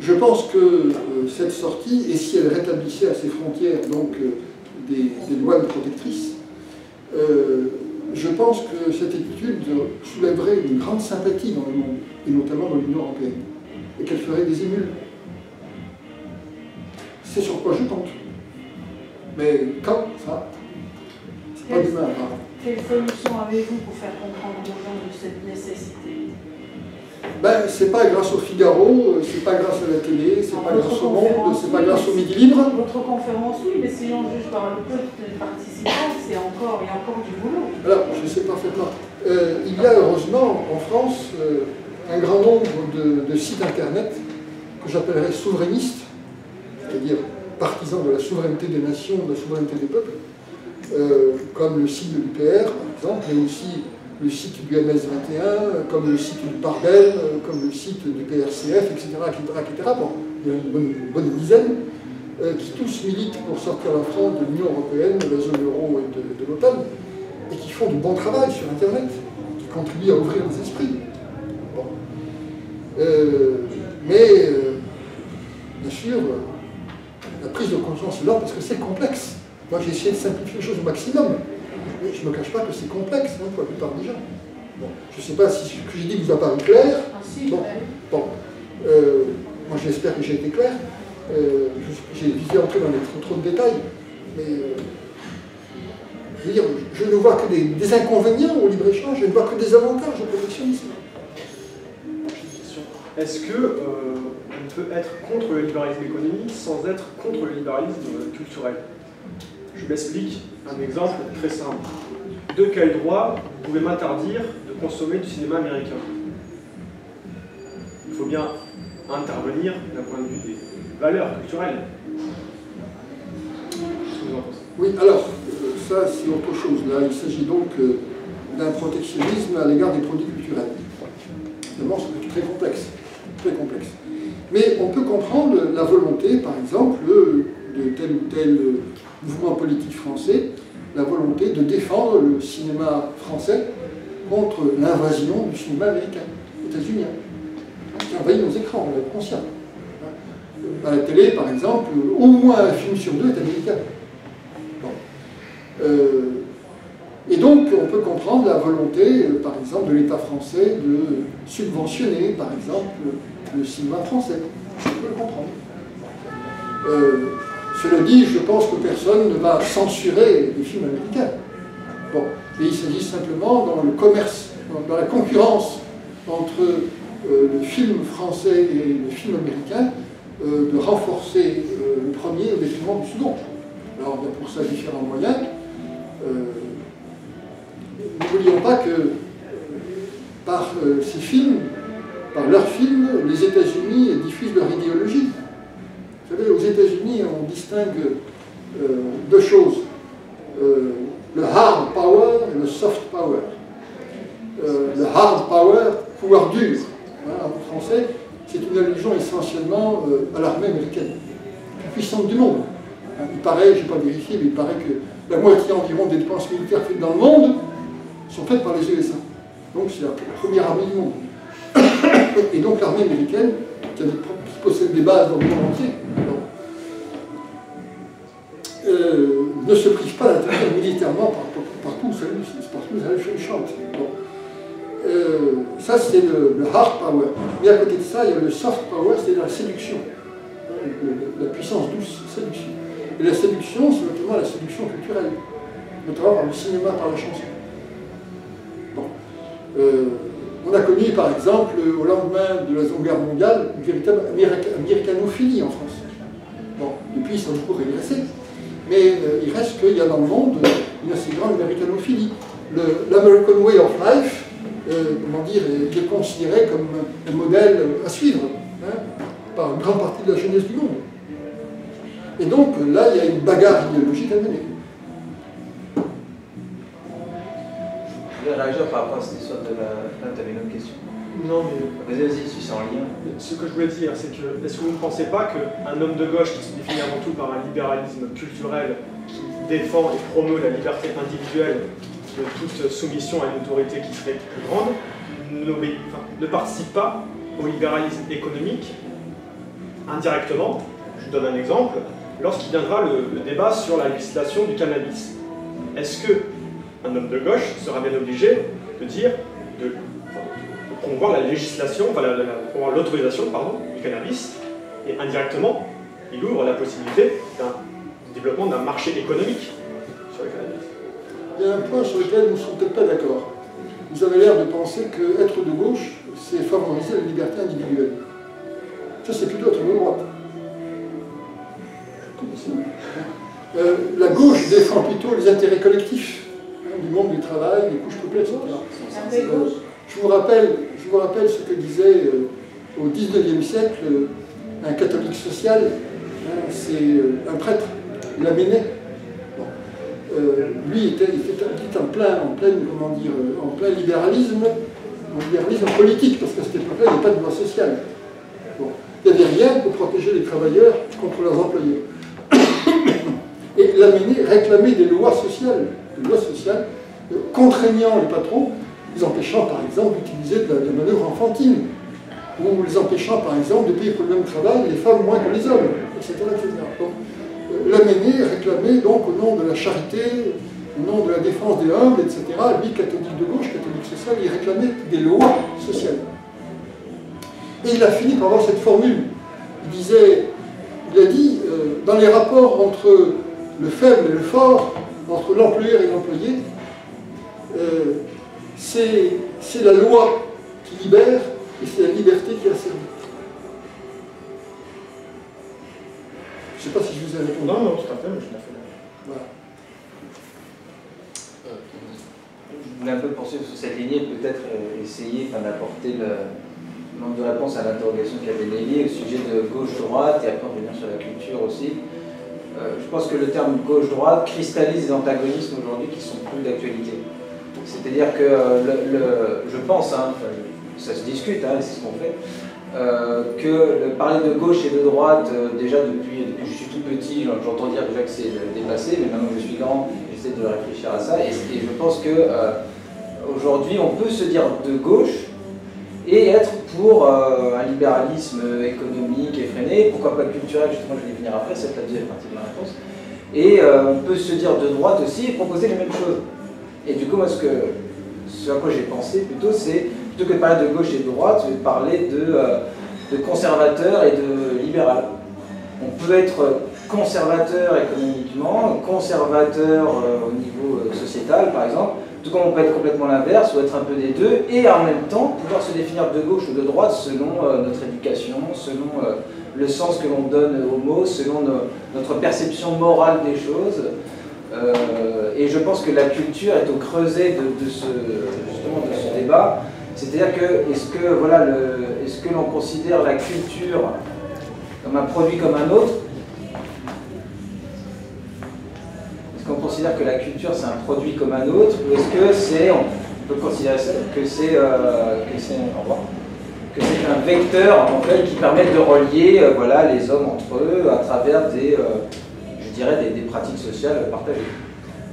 [SPEAKER 1] je pense que cette sortie, et si elle rétablissait à ses frontières donc des lois protectrices, je pense que cette étude soulèverait une grande sympathie dans le monde, et notamment dans l'Union européenne, et qu'elle ferait des émules. C'est sur quoi je compte. Mais quand ça, c'est pas demain.
[SPEAKER 3] Quelle solution avez-vous pour faire comprendre aux gens de cette nécessité?
[SPEAKER 1] Ben, c'est pas grâce au Figaro, c'est pas grâce à la télé, c'est pas grâce au Monde, c'est pas grâce au Midi Libre.
[SPEAKER 3] Votre conférence, oui, mais si on juge par le peu de participants, il y a encore du boulot.
[SPEAKER 1] Alors, je sais parfaitement. Il y a heureusement en France un grand nombre de sites internet que j'appellerais souverainistes, c'est-à-dire partisans de la souveraineté des nations, de la souveraineté des peuples, comme le site de l'UPR, par exemple, mais aussi le site du MS-21, comme le site du Pardel, comme le site du PRCF, etc. Bon, il y a une bonne dizaine, qui tous militent pour sortir la France de l'Union européenne, de la zone euro et de l'OTAN, et qui font du bon travail sur Internet, qui contribuent à ouvrir les esprits. Bon. Bien sûr, la prise de conscience est là parce que c'est complexe. Moi, j'ai essayé de simplifier les choses au maximum. Mais je ne me cache pas que c'est complexe pour la plupart des gens. Bon, je ne sais pas si ce que j'ai dit vous a paru clair.
[SPEAKER 3] Ah, si,
[SPEAKER 1] bon, bon. Moi j'espère que j'ai été clair. J'ai visé entrer dans trop de détails. Mais je veux dire, je ne vois que des inconvénients au libre-échange, je ne vois que des avantages au protectionnisme.
[SPEAKER 5] Est-ce qu'on peut être contre le libéralisme économique sans être contre le libéralisme culturel? Je m'explique, un exemple très simple. De quel droit vous pouvez m'interdire de consommer du cinéma américain? Il faut bien intervenir d'un point de vue des valeurs culturelles. Qu'est-ce que vous en pensez?
[SPEAKER 1] Oui, alors, ça c'est autre chose. Là, il s'agit donc d'un protectionnisme à l'égard des produits culturels. Évidemment, c'est très complexe. Très complexe. Mais on peut comprendre la volonté, par exemple, de tel ou tel mouvement politique français, la volonté de défendre le cinéma français contre l'invasion du cinéma américain, états-unien, qui envahit nos écrans, on est conscient. À la télé, par exemple, au moins un film sur deux est américain. Bon. Et donc, on peut comprendre la volonté, par exemple, de l'État français de subventionner, par exemple, le cinéma français. Je peux le comprendre. Cela dit, je pense que personne ne va censurer les films américains. Bon, mais il s'agit simplement dans le commerce, dans la concurrence entre le film français et le film américain, de renforcer le premier au détriment du second. Alors, il y a pour ça différents moyens. N'oublions pas que par ces films, par leurs films, les États-Unis diffusent leur idéologie. Vous savez, aux États-Unis, on distingue deux choses. Le hard power et le soft power. Le hard power, pouvoir dur, hein, en français, c'est une allusion essentiellement à l'armée américaine, la plus puissante du monde. Il paraît, je n'ai pas vérifié, mais il paraît que la moitié environ des dépenses militaires faites dans le monde sont faites par les USA. Donc c'est la première armée du monde. Et donc l'armée américaine, qui possède des bases dans le monde entier, ne se prive pas d'intervenir militairement partout où ça chante. Bon. Ça c'est le hard power. Mais à côté de ça, il y a le soft power, c'est la séduction. La puissance douce, séduction. Et la séduction, c'est notamment la séduction culturelle, notamment par le cinéma, par la chanson. Bon. On a connu, par exemple, au lendemain de la Seconde Guerre mondiale, une véritable américanophilie en France. Bon, depuis, ça a beaucoup régressé. Mais il reste qu'il y a dans le monde une assez grande américanophilie. L'American Way of Life, comment dire, est considéré comme un modèle à suivre, hein, par une grande partie de la jeunesse du monde. Et donc, là, il y a une bagarre idéologique à mener.
[SPEAKER 6] Je voulais réagir par rapport à cette histoire de la... Là, tu avais une autre question.
[SPEAKER 5] Non, mais
[SPEAKER 6] Vas-y, si c'est en lien.
[SPEAKER 5] ce que je voulais dire, c'est que est-ce que vous ne pensez pas qu'un homme de gauche qui se définit avant tout par un libéralisme culturel qui défend et promeut la liberté individuelle de toute soumission à une autorité qui serait plus grande, ne participe pas au libéralisme économique indirectement? Je vous donne un exemple. Lorsqu'il viendra le débat sur la législation du cannabis, est-ce qu'un homme de gauche sera bien obligé de dire, de promouvoir la législation, enfin promouvoir l'autorisation du cannabis, et indirectement, il ouvre la possibilité du développement d'un marché économique sur le cannabis?
[SPEAKER 1] Il y a un point sur lequel nous ne sommes peut-être pas d'accord. Vous avez l'air de penser qu'être de gauche, c'est favoriser la liberté individuelle. Ça, c'est plutôt être de droite. La gauche défend plutôt les intérêts collectifs, hein, du monde du travail, des couches populaires, etc. Je vous rappelle ce que disait au XIXe siècle un catholique social, hein, c'est un prêtre, Lamennais. Bon. Lui était en plein libéralisme politique, parce qu'à cette époque-là, il n'y avait pas de loi sociale. Bon. Il n'y avait rien pour protéger les travailleurs contre leurs employés. Et Lamennais réclamait des lois sociales, contraignant les patrons, les empêchant par exemple d'utiliser de la manœuvre enfantine, ou les empêchant par exemple de payer pour le même travail les femmes moins que les hommes, etc. etc. Donc, Lamennais réclamait donc au nom de la charité, au nom de la défense des humbles, etc. Lui, catholique de gauche, catholique social, il réclamait des lois sociales. Et il a fini par avoir cette formule. Il a dit, dans les rapports entre le faible et le fort, entre l'employeur et l'employé, c'est la loi qui libère et c'est la liberté qui asservit. Je ne sais pas si je vous ai répondu.
[SPEAKER 2] Non, tout à fait, mais je l'ai fait.
[SPEAKER 1] Voilà.
[SPEAKER 6] Je voulais un peu poursuivre sur cette lignée, peut-être essayer d'apporter le manque de réponse à l'interrogation qu'avait Nelly au sujet de gauche-droite et après revenir sur la culture aussi. Je pense que le terme gauche-droite cristallise des antagonismes aujourd'hui qui sont plus d'actualité. C'est-à-dire que je pense, ça se discute, c'est ce qu'on fait, que parler de gauche et de droite, déjà depuis que je suis tout petit, j'entends dire déjà que c'est dépassé, mais maintenant que je suis grand, j'essaie de réfléchir à ça, et je pense que aujourd'hui on peut se dire de gauche et être pour un libéralisme économique effréné, pourquoi pas culturel, justement je vais y venir après, c'est la deuxième partie de la réponse, et on peut se dire de droite aussi et proposer les mêmes choses. Et du coup, moi, ce à quoi j'ai pensé plutôt, c'est, plutôt que de parler de gauche et de droite, je vais parler de conservateur et de libéral. On peut être conservateur économiquement, conservateur au niveau sociétal, par exemple, tout comme on peut être complètement l'inverse, ou être un peu des deux, et en même temps pouvoir se définir de gauche ou de droite selon notre éducation, selon le sens que l'on donne aux mots, selon notre perception morale des choses. Et je pense que la culture est au creuset de ce débat. C'est-à-dire que, est-ce que l'on considère la culture comme un produit comme un autre? Est-ce qu'on considère que la culture c'est un produit comme un autre? Ou est-ce que on peut considérer que c'est un vecteur en fait, qui permet de relier les hommes entre eux à travers des pratiques sociales partagées.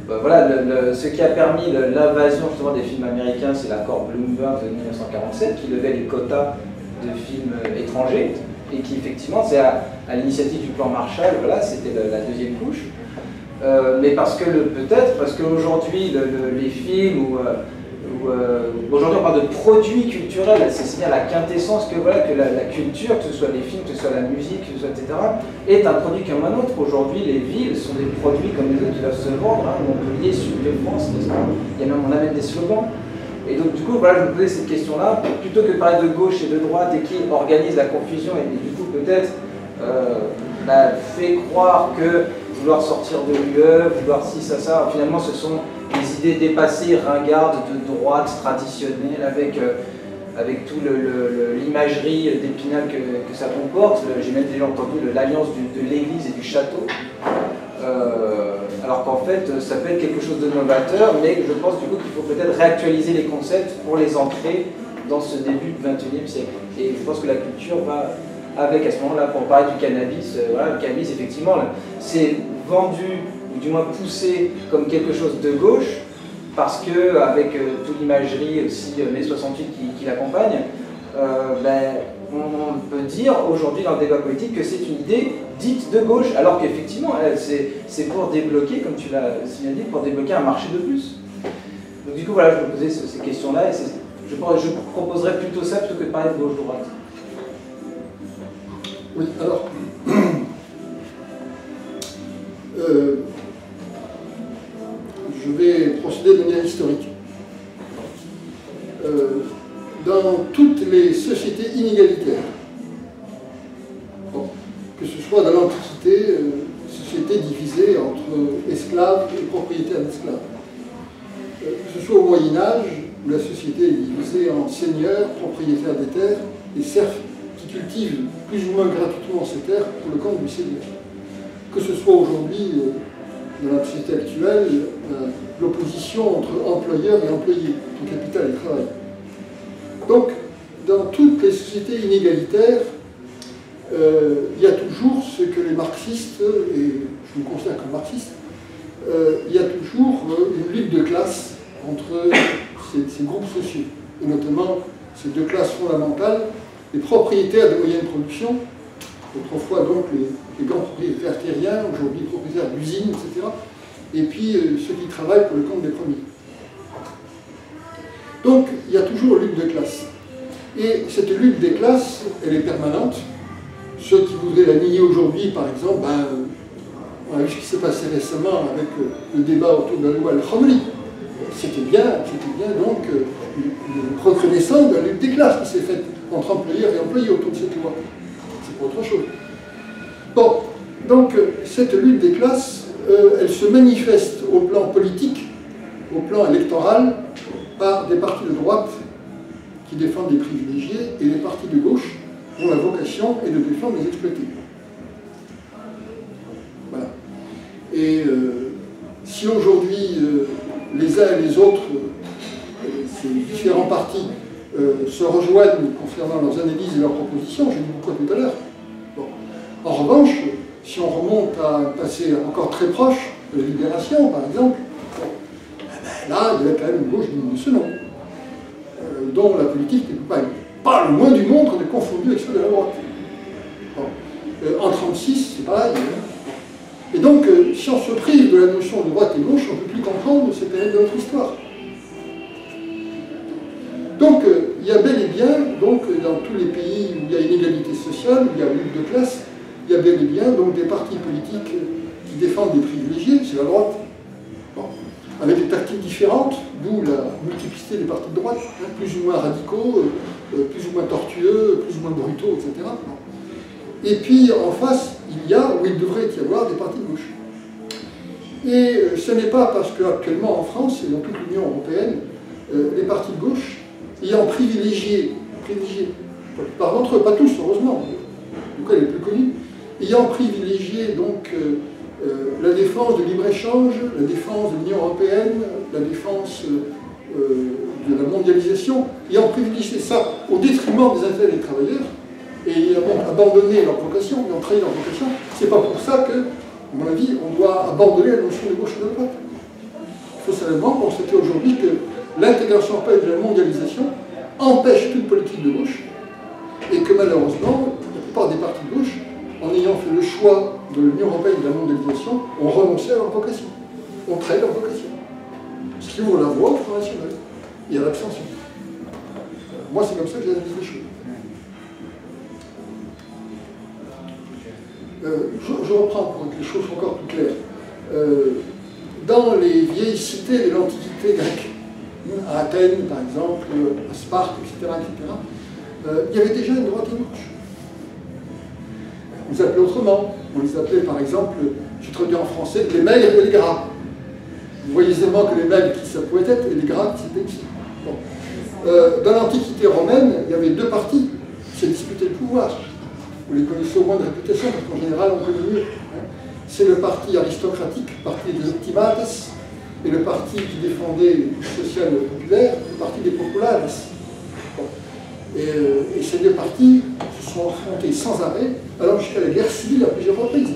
[SPEAKER 6] Ce qui a permis l'invasion justement des films américains, c'est l'accord Bloomberg de 1947 qui levait les quotas de films étrangers et qui effectivement, c'est à l'initiative du plan Marshall, c'était la deuxième couche. Mais peut-être parce qu'aujourd'hui les films aujourd'hui on parle de produits culturels, c'est-à-dire la quintessence que la culture, que ce soit les films, que ce soit la musique, que ce soit etc., est un produit comme un autre. Aujourd'hui, les villes sont des produits comme les autres qui doivent se vendre. Montpellier, Sud de France, on a même des slogans. Et donc, du coup, voilà, je me posais cette question-là. Plutôt que de parler de gauche et de droite et qui organise la confusion et du coup, peut-être, fait croire que vouloir sortir de l'UE, vouloir ci, ça, finalement, ce sont des idées dépassées, ringardes, de droite traditionnelle, avec tout l'imagerie d'Épinal que ça comporte. J'ai même déjà entendu l'alliance de l'église et du château. Alors qu'en fait, ça peut être quelque chose de novateur, mais je pense du coup qu'il faut peut-être réactualiser les concepts pour les ancrer dans ce début du XXIe siècle. Et je pense que la culture va avec, à ce moment-là, pour parler du cannabis, voilà, le cannabis, effectivement, c'est vendu, ou du moins poussé comme quelque chose de gauche, parce que, avec toute l'imagerie aussi mai 68 qui l'accompagne, on peut dire aujourd'hui dans le débat politique que c'est une idée dite de gauche, alors qu'effectivement, c'est pour débloquer, comme tu l'as si bien dit, pour débloquer un marché de plus. Donc du coup, voilà, je me posais ces questions-là, et je proposerais plutôt ça plutôt que de parler de gauche-droite.
[SPEAKER 1] Oui, alors, je vais procéder de manière historique. Dans toutes les sociétés inégalitaires, que ce soit dans l'Antiquité, société divisée entre esclaves et propriétaires d'esclaves, que ce soit au Moyen-Âge, où la société est divisée en seigneurs, propriétaires des terres, et serfs qui cultivent plus ou moins gratuitement ces terres pour le compte du seigneur. Que ce soit aujourd'hui, dans la société actuelle, l'opposition entre employeurs et employés, entre capital et travail. Donc, dans toutes les sociétés inégalitaires, il y a toujours ce que les marxistes, et je me considère comme marxiste, il y a toujours une lutte de classe entre ces groupes sociaux, et notamment ces deux classes fondamentales, les propriétaires de moyens de production, autrefois donc les grands propriétaires terriens, aujourd'hui propriétaires d'usines, etc., et puis ceux qui travaillent pour le compte des premiers. Donc, il y a toujours une lutte de classe. Et cette lutte des classes, elle est permanente. Ceux qui voudraient la nier aujourd'hui, par exemple, on a vu ce qui s'est passé récemment avec le débat autour de la loi El-Khomri. C'était bien donc une reconnaissance de la lutte des classes qui s'est faite entre employeurs et employés autour de cette loi. C'est pas autre chose. Bon, donc cette lutte des classes, elle se manifeste au plan politique, au plan électoral, par des partis de droite qui défendent les privilégiés et les partis de gauche dont la vocation est de défendre les exploités. Voilà. Et si aujourd'hui les uns et les autres, ces différents partis, se rejoignent concernant leurs analyses et leurs propositions, j'ai dit pourquoi tout à l'heure. Bon. En revanche, si on remonte à un passé encore très proche, de la Libération par exemple, là, il y a quand même une gauche digne de ce nom, dont la politique n'est pas le moins du monde qu'on est confondu avec celle de la droite. Bon. En 1936, c'est pareil. Et donc, si on se prive de la notion de droite et gauche, on ne peut plus comprendre cette période de notre histoire. Donc, il y a bel et bien, donc, dans tous les pays où il y a inégalité sociale, où il y a lutte de classe, il y a bel et bien donc, des partis politiques qui défendent des privilégiés, c'est la droite. Bon. Avec des tactiques différentes, d'où la multiplicité des partis de droite, hein, plus ou moins radicaux, plus ou moins tortueux, plus ou moins brutaux, etc. Et puis en face, il y a, ou il devrait y avoir, des partis de gauche. Et ce n'est pas parce qu'actuellement en France et dans toute l'Union européenne, les partis de gauche, ayant privilégié la plupart d'entre eux, pas tous heureusement, en tout cas les plus connus, ayant privilégié donc la défense de libre-échange, la défense de l'Union européenne, la défense de la mondialisation, ayant privilégié ça au détriment des intérêts des travailleurs, et ayant abandonné leur vocation, ayant trahi leur vocation, c'est pas pour ça que, à mon avis, on doit abandonner la notion de gauche et de droite. Il faut seulement constater aujourd'hui que l'intégration européenne de la mondialisation empêche toute politique de gauche, et que malheureusement, la plupart des partis de gauche, en ayant fait le choix de l'Union européenne et de la mondialisation, ont renoncé à leur vocation, ont trahi leur vocation. Ce qui ouvre la voie au Front National et à l'abstention. Moi, c'est comme ça que j'analyse les choses. Je reprends pour que les choses soient encore plus claires. Dans les vieilles cités de l'Antiquité grecque, à Athènes, par exemple, à Sparte, etc., il y avait déjà une droite et une gauche. On les appelait autrement. On les appelait, par exemple, je traduis en français, les maigres et les gras. Vous voyez aisément que les maigres, qui ça pouvait être, et les gras, qui c'était qui. Bon. Dans l'Antiquité romaine, il y avait deux partis qui se disputaient le pouvoir. Vous les connaissez au moins de réputation, parce qu'en général, on connaît mieux. C'est le parti aristocratique, le parti des optimates, et le parti qui défendait le social populaire, le parti des populares. Bon. Et ces deux partis se sont affrontés sans arrêt, allant jusqu'à la guerre civile à plusieurs reprises.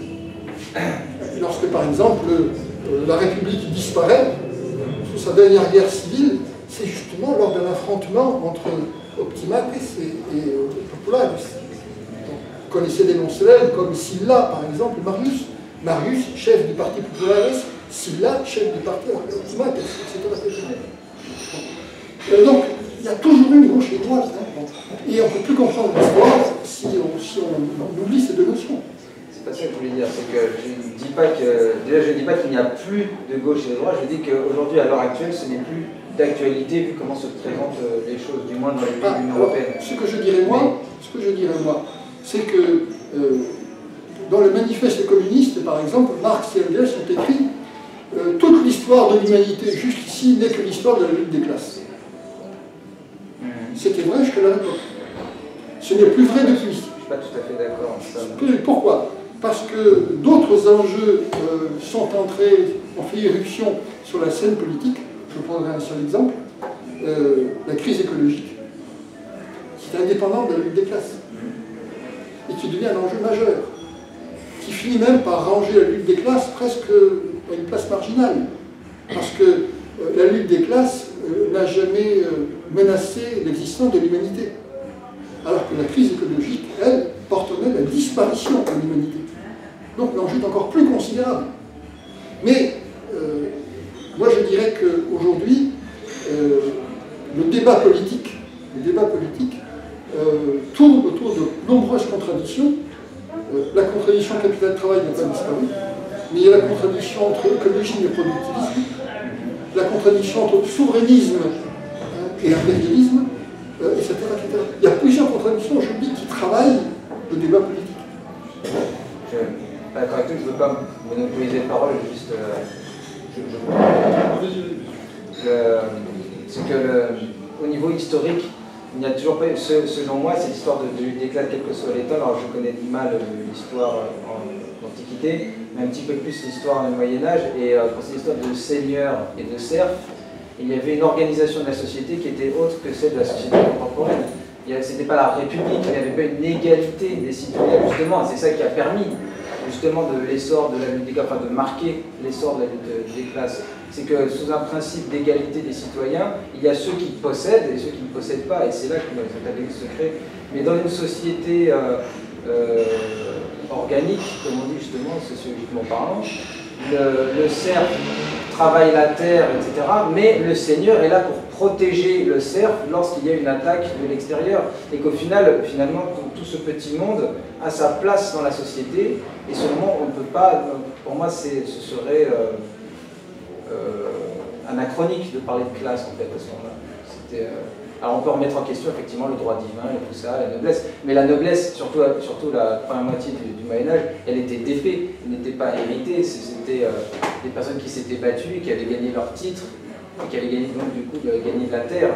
[SPEAKER 1] Lorsque, par exemple, la République disparaît, sous sa dernière guerre civile, c'est justement lors d'un affrontement entre optimates et populares. Vous connaissez des noms célèbres comme Sylla, par exemple, Marius. Marius, chef du parti populaire, Sylla, chef du parti optimates, etc. Donc, il y a toujours eu une gauche et une droite. Et on ne peut plus comprendre l'histoire si on oublie ces deux notions.
[SPEAKER 6] C'est pas ça que je voulais dire, c'est que je ne dis pas que. Déjà, je ne dis pas qu'il n'y a plus de gauche et de droite, je dis qu'aujourd'hui, à l'heure actuelle, ce n'est plus d'actualité vu comment se présentent les choses, du moins dans les pays de l'Union européenne.
[SPEAKER 1] Ce que je dirais moi, c'est que dans le manifeste communiste, par exemple, Marx et Engels ont écrit toute l'histoire de l'humanité jusqu'ici n'est que l'histoire de la lutte des classes. C'était vrai jusqu'à la époque. Ce n'est plus vrai depuis.
[SPEAKER 6] Je ne suis pas tout à fait d'accord avec ça.
[SPEAKER 1] Pourquoi? Parce que d'autres enjeux sont entrés, ont fait irruption sur la scène politique. Je prendrai un seul exemple, la crise écologique, qui est indépendante de la lutte des classes, et qui devient un enjeu majeur, qui finit même par ranger la lutte des classes presque à une place marginale, parce que la lutte des classes n'a jamais menacé l'existence de l'humanité, alors que la crise écologique, elle, porte en elle la disparition de l'humanité. Donc l'enjeu est encore plus considérable. Mais moi je dirais qu'aujourd'hui, le débat politique tourne autour de nombreuses contradictions. La contradiction capital-travail n'a pas disparu, mais il y a la contradiction entre écologie et productivisme, la contradiction entre souverainisme et impérialisme, etc., etc. Il y a plusieurs contradictions aujourd'hui qui travaillent le débat politique.
[SPEAKER 6] Je suis pas d'accord avec toi, je ne veux pas monopoliser la parole, juste. C'est que au niveau historique, il n'y a toujours pas eu, selon moi, c'est l'histoire de lutte des classes, quel que soit l'État. Alors je connais mal l'histoire en Antiquité, mais un petit peu plus l'histoire du Moyen-Âge, et quand c'est l'histoire de seigneurs et de serfs, il y avait une organisation de la société qui était autre que celle de la société contemporaine. Ce n'était pas la République, il n'y avait pas une égalité des citoyens, justement, c'est ça qui a permis justement de l'essor de la lutte des classes, enfin de marquer l'essor de la lutte des classes. C'est que sous un principe d'égalité des citoyens, il y a ceux qui possèdent et ceux qui ne possèdent pas, et c'est là que cette égalité se crée. Mais dans une société organique, comme on dit justement, sociologiquement parlant, le serf travaille la terre, etc., mais le seigneur est là pour protéger le serf lorsqu'il y a une attaque de l'extérieur, et qu'au final, finalement, tout ce petit monde a sa place dans la société, et seulement on ne peut pas, pour moi, ce serait anachronique de parler de classe, en fait, à ce moment-là. Alors on peut remettre en question effectivement le droit divin et tout ça, la noblesse, mais la noblesse, surtout la première moitié du Moyen-Âge, elle était défait, elle n'était pas héritée, c'était des personnes qui s'étaient battues, qui avaient gagné leur titre, et qui avaient gagné donc du coup gagné de la terre.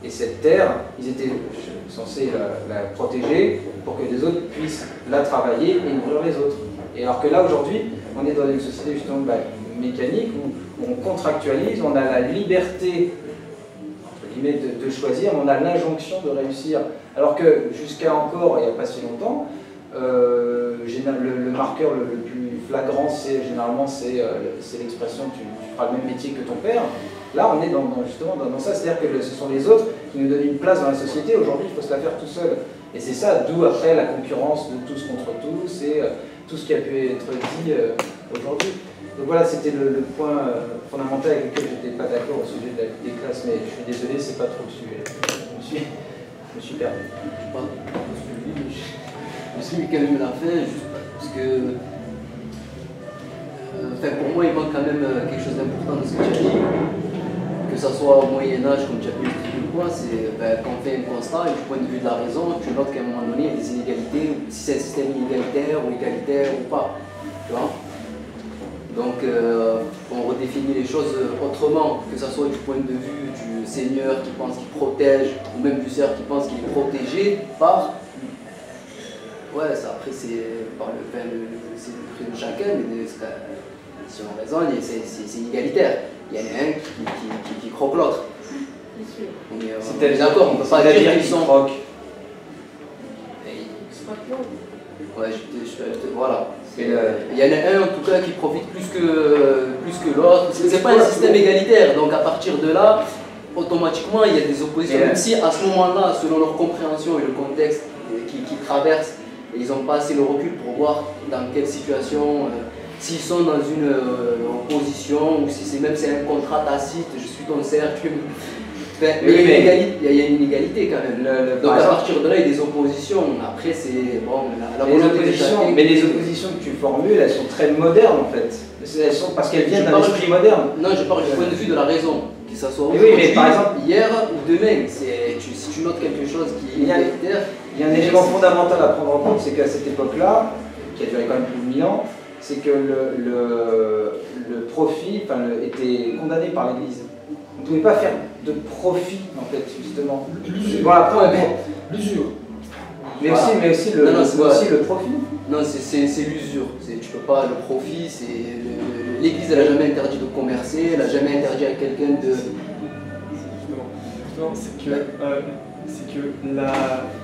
[SPEAKER 6] Et cette terre, ils étaient censés la protéger pour que les autres puissent la travailler et nourrir les autres. Et alors que là aujourd'hui, on est dans une société justement mécanique où on contractualise, on a la liberté de choisir, mais on a l'injonction de réussir. Alors que jusqu'à encore, il n'y a pas si longtemps, le marqueur le plus flagrant, généralement, c'est l'expression tu feras le même métier que ton père. Là, on est justement dans ça, c'est-à-dire que ce sont les autres qui nous donnent une place dans la société. Aujourd'hui, il faut se la faire tout seul. Et c'est ça, d'où après la concurrence de tous contre tous et tout ce qui a pu être dit aujourd'hui. Donc voilà, c'était le point fondamental avec lequel je n'étais pas d'accord au sujet de la lutte des classes, mais je suis désolé, c'est pas trop le sujet. Je me suis perdu.
[SPEAKER 4] Je suis quand même la fin, juste parce que pour moi il manque quand même quelque chose d'important de ce que tu as dit, que que ce soit au Moyen-Âge, comme tu as pu expliquer ou quoi, c'est quand on fait un constat, et du point de vue de la raison, tu notes qu'à un moment donné, il y a des inégalités, si c'est un système inégalitaire ou égalitaire ou pas. Tu vois? Donc, on redéfinit les choses autrement, que ce soit du point de vue du seigneur qui pense qu'il protège, ou même du serf qui pense qu'il est protégé par. Ouais, ça, après, c'est par le prix de chacun, mais si on raisonne, c'est inégalitaire. Il y en a un qui croque l'autre. On est d'accord, on ne peut pas dire qu'ils sont.
[SPEAKER 6] croquent.
[SPEAKER 4] Ouais, voilà. Il y en a un en tout cas qui profite plus que l'autre. C'est pas un système égalitaire, donc à partir de là, automatiquement il y a des oppositions. Même si à ce moment-là, selon leur compréhension et le contexte qu'ils traversent, ils n'ont pas assez le recul pour voir dans quelle situation, s'ils sont dans une opposition ou si c'est un contrat tacite, je suis ton cercle. Enfin, il y a une inégalité quand même. Donc à partir de là, il y a des oppositions. Après, c'est bon.
[SPEAKER 6] Mais les oppositions que tu formules, elles sont très modernes en fait. Elles sont parce qu'elles viennent d'un esprit moderne.
[SPEAKER 4] Non, je parle du point de vue de la raison. Que ça soit
[SPEAKER 6] oui, mais par exemple,
[SPEAKER 4] hier ou demain. Si tu notes quelque chose qui est inégalitaire.
[SPEAKER 6] Il y a un élément fondamental à prendre en compte, c'est qu'à cette époque-là, qui a duré quand même plus de 1000 ans, c'est que le profit était condamné par l'Église. On ne pouvait pas faire de profit, en fait, justement. Voilà,
[SPEAKER 1] l'usure.
[SPEAKER 6] Mais aussi le profit.
[SPEAKER 4] Non, c'est l'usure. Tu peux pas, le profit, l'Église, elle n'a jamais interdit de commercer, elle n'a jamais interdit à quelqu'un de.
[SPEAKER 5] Justement, c'est que la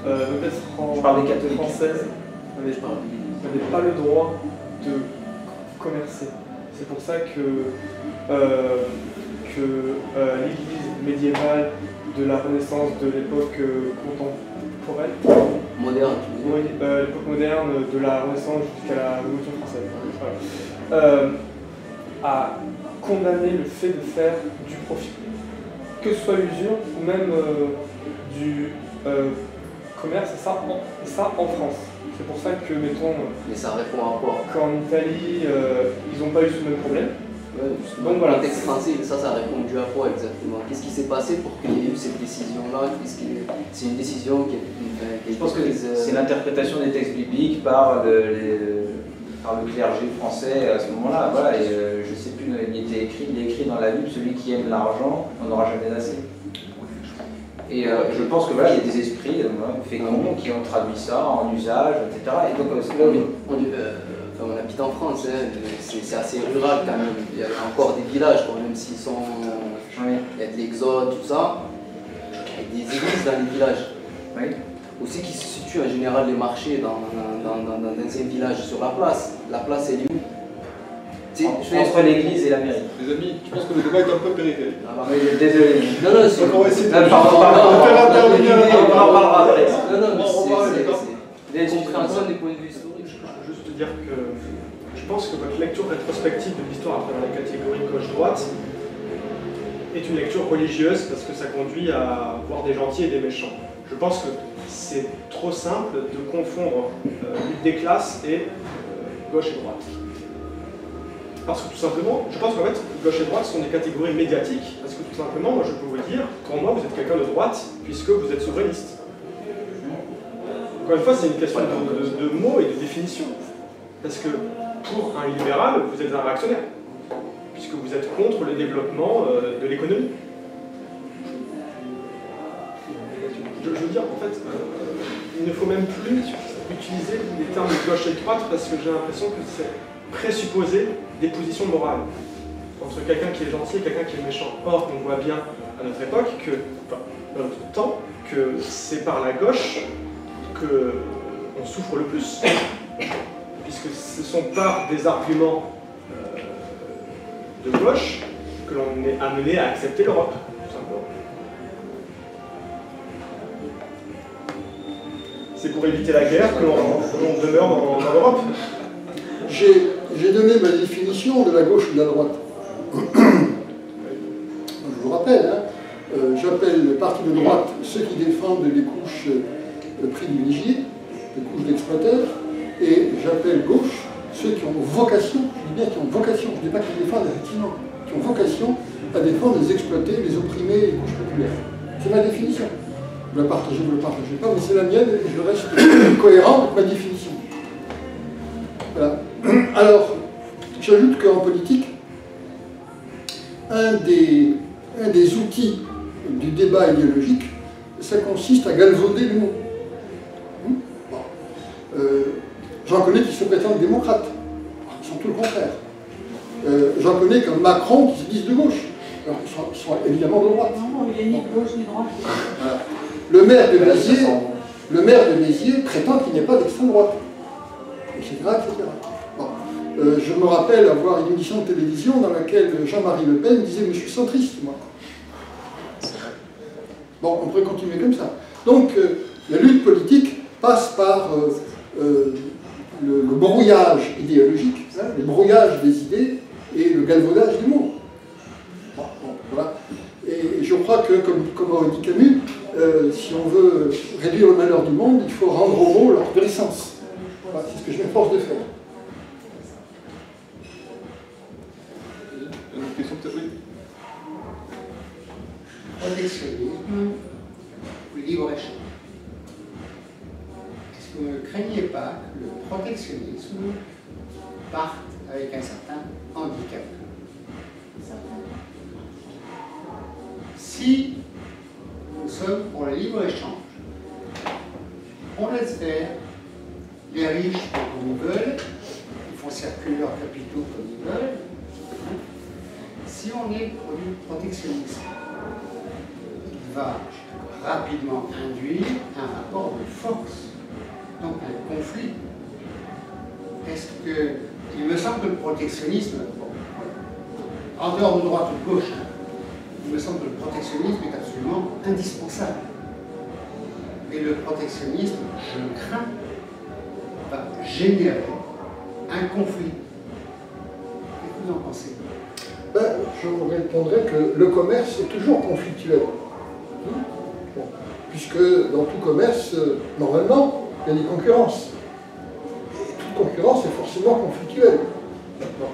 [SPEAKER 5] noblesse française n'avait pas le droit de commercer. C'est pour ça que l'Église médiévale de la Renaissance, de l'époque contemporaine,
[SPEAKER 4] moderne,
[SPEAKER 5] l'époque moderne de la Renaissance jusqu'à la Révolution française, a condamné le fait de faire du profit, que ce soit l'usure ou même du commerce, et ça en France. C'est pour ça que, mettons,
[SPEAKER 4] mais ça répond à quoi?
[SPEAKER 5] qu'en Italie, ils n'ont pas eu ce même problème.
[SPEAKER 4] Ouais, donc voilà. Le contexte français, ça a répondu à quoi exactement? Qu'est-ce qui s'est passé pour qu'il y ait eu cette décision-là? C'est une décision qui est.
[SPEAKER 6] Je pense que c'est l'interprétation des textes bibliques par le clergé français à ce moment-là. Voilà, et je ne sais plus, il est écrit dans la Bible, celui qui aime l'argent n'en aura jamais assez. Et je pense que voilà, il y a des esprits féconds qui ont traduit ça en usage, etc. Et donc,
[SPEAKER 4] on habite en France, hein, c'est assez rural quand même. Il y a encore des villages, même s'ils sont. Il y a de l'exode, tout ça. Il y a des églises dans les villages.
[SPEAKER 6] Oui.
[SPEAKER 4] Aussi qui se situent en général les marchés dans un village sur la place. La place, elle est où?
[SPEAKER 6] Entre l'église et la mairie.
[SPEAKER 2] Les amis, je pense que le débat est un peu périphérique.
[SPEAKER 6] Désolé.
[SPEAKER 4] Non, c'est.
[SPEAKER 2] On va essayer de
[SPEAKER 6] faire intervenir. On en parlera après.
[SPEAKER 4] C'est des compréhensions des points de vue historiques.
[SPEAKER 5] Je veux juste te dire que je pense que votre lecture rétrospective de l'histoire à travers les catégories gauche-droite est une lecture religieuse parce que ça conduit à voir des gentils et des méchants. Je pense que c'est trop simple de confondre lutte des classes et gauche et droite. Parce que tout simplement, je pense qu'en fait, gauche et droite sont des catégories médiatiques, parce que tout simplement, moi je peux vous dire, pour moi vous êtes quelqu'un de droite, puisque vous êtes souverainiste. Encore une fois, c'est une question de mots et de définition. Parce que pour un libéral, vous êtes un réactionnaire, puisque vous êtes contre le développement de l'économie. Je veux dire, en fait, il ne faut même plus utiliser les termes de gauche et de droite, parce que j'ai l'impression que c'est présupposer des positions morales entre quelqu'un qui est gentil et quelqu'un qui est méchant. Or, on voit bien à notre époque, dans notre temps, que c'est par la gauche qu'on souffre le plus. Puisque ce sont par des arguments de gauche que l'on est amené à accepter l'Europe, tout simplement. C'est pour éviter la guerre que l'on demeure dans l'Europe.
[SPEAKER 1] J'ai donné ma définition de la gauche ou de la droite. Je vous rappelle, j'appelle le parti de droite ceux qui défendent les couches privilégiées, les couches d'exploiteurs, et j'appelle gauche ceux qui ont vocation, je dis bien qui ont vocation, je ne dis pas qu'ils défendent effectivement, qui qui ont vocation à défendre les exploités, les opprimés, les couches populaires. C'est ma définition. Vous la partagez, vous ne la partagez pas, mais c'est la mienne et je reste cohérent avec ma définition. Voilà. Alors, j'ajoute qu'en politique, un des outils du débat idéologique, ça consiste à galvauder les mots. J'en connais qui se prétendent démocrates. Ils sont tout le contraire. J'en connais comme Macron qui se disent de gauche. Alors ils sont évidemment de droite.
[SPEAKER 3] Non, il est ni de gauche ni de droite.
[SPEAKER 1] Voilà. Le maire de Béziers prétend qu'il n'est pas d'extrême droite, etc. etc. Bon. Je me rappelle avoir une émission de télévision dans laquelle Jean-Marie Le Pen disait « Mais je suis centriste, moi ». Bon, on pourrait continuer comme ça. Donc, la lutte politique passe par le brouillage idéologique, hein, le brouillage des idées et le galvaudage des mots. Bon, voilà. Et je crois que, comme aurait dit Camus, si on veut réduire le malheur du monde, il faut rendre aux mots leur vraie sens. Voilà, c'est ce que je m'efforce de faire.
[SPEAKER 2] Une question peut-être, oui.
[SPEAKER 7] Protectionnisme ou libre-échange. Est-ce que vous ne craignez pas que le protectionnisme parte avec un certain handicap? Si nous sommes pour le libre-échange, on laisse faire les riches comme ils veulent, ils font circuler leurs capitaux comme ils veulent. Si on est pour du protectionnisme, il va rapidement induire un rapport de force, donc un conflit. Est-ce que, il me semble que le protectionnisme, bon, en dehors de droite ou de gauche, il me semble que le protectionnisme est absolument indispensable. Et le protectionnisme, je le crains, va générer un conflit. Qu'est-ce que vous en pensez?
[SPEAKER 1] Ben, je vous répondrai que le commerce est toujours conflictuel. Bon. Puisque dans tout commerce, normalement, il y a des concurrences. Et toute concurrence est forcément conflictuelle. Bon.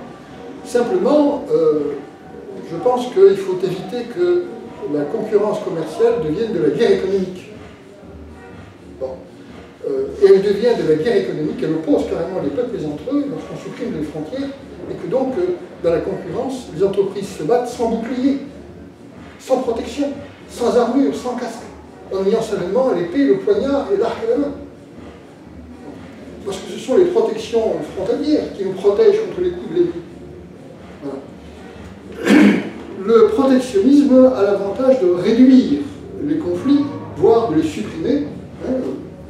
[SPEAKER 1] Simplement, je pense qu'il faut éviter que la concurrence commerciale devienne de la guerre économique. Bon. Et elle devient de la guerre économique, elle oppose carrément les peuples entre eux lorsqu'on supprime les frontières, et que donc, dans la concurrence, les entreprises se battent sans bouclier, sans protection, sans armure, sans casque, en ayant seulement l'épée, le poignard et l'arc à la main. Parce que ce sont les protections frontalières qui nous protègent contre les coups de l'ennemi. Voilà. Le protectionnisme a l'avantage de réduire les conflits, voire de les supprimer. Hein.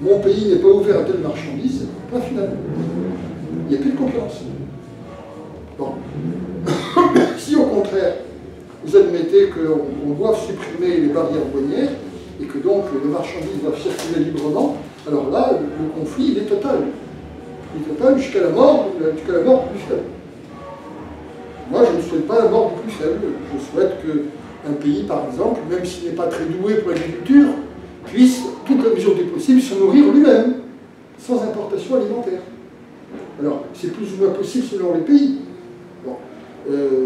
[SPEAKER 1] Mon pays n'est pas ouvert à telle marchandise, point final. Il n'y a plus de concurrence. Bon. Si au contraire, vous admettez qu'on doit supprimer les barrières douanières et que donc les marchandises doivent circuler librement, alors là, le conflit, il est total. Il est total jusqu'à la mort du plus faible. Moi, je ne souhaite pas la mort du plus faible. Je souhaite qu'un pays, par exemple, même s'il n'est pas très doué pour l'agriculture, puisse, toute la mesure du possible, se nourrir lui-même, sans importation alimentaire. Alors, c'est plus ou moins possible selon les pays. Bon.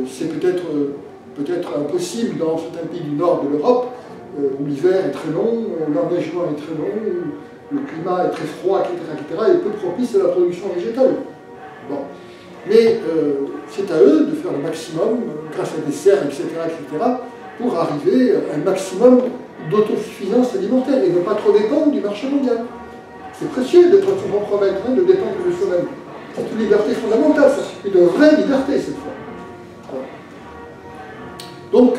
[SPEAKER 1] C'est peut-être impossible dans certains pays du nord de l'Europe, où l'hiver est très long, l'enneigement est très long, où le climat est très froid, etc., et peu propice à la production végétale. Bon. Mais c'est à eux de faire le maximum, grâce à des serres, etc., pour arriver à un maximum d'autosuffisance alimentaire et ne pas trop dépendre du marché mondial. C'est précieux d'être son propre maître, hein, de dépendre de soi-même. C'est une liberté fondamentale, ça. Une vraie liberté, cette fois. Voilà. Donc,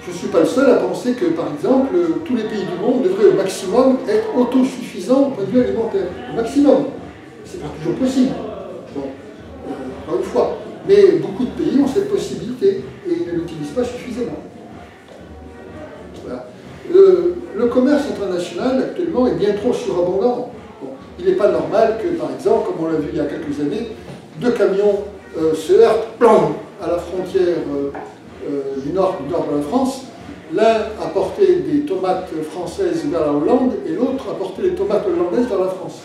[SPEAKER 1] je ne suis pas le seul à penser que, par exemple, tous les pays du monde devraient au maximum être autosuffisants au point de vue alimentaire. Au maximum. C'est pas toujours possible. Bon. Encore une fois. Mais beaucoup de pays ont cette possibilité et ils ne l'utilisent pas suffisamment. Voilà. Le commerce international, actuellement, est bien trop surabondant. Bon. Il n'est pas normal que, par exemple, comme on l'a vu il y a quelques années, 2 camions se heurtent à la frontière du nord de la France. L'un apportait des tomates françaises vers la Hollande et l'autre apportait des tomates hollandaises vers la France.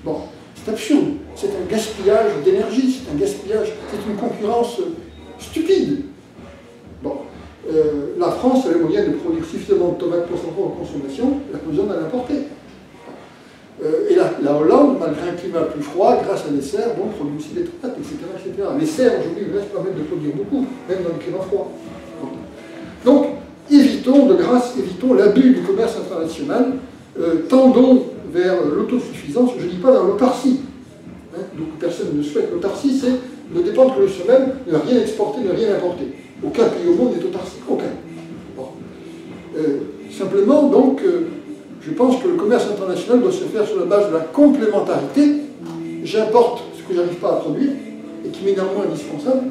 [SPEAKER 1] Bon, c'est absurde. C'est un gaspillage d'énergie, c'est un gaspillage, c'est une concurrence stupide. Bon. La France a les moyens de produire suffisamment de tomates pour sa propre consommation, elle n'a pas besoin d'en importer. Et la Hollande, malgré un climat plus froid, grâce à des serres, bon, produit aussi des tomates, etc., etc. Les serres, aujourd'hui, permettent de produire beaucoup, même dans le climat froid. Donc, évitons de grâce, évitons l'abus du commerce international, tendons vers l'autosuffisance, je ne dis pas dans l'autarcie. Hein, beaucoup de personnes ne souhaitent l'autarcie, c'est ne dépendre que de soi-même, ne rien exporter, ne rien importer. Aucun pays au monde n'est autarcique, aucun. Bon. Simplement, donc, je pense que le commerce international doit se faire sur la base de la complémentarité. J'importe ce que je n'arrive pas à produire et qui m'est néanmoins indispensable.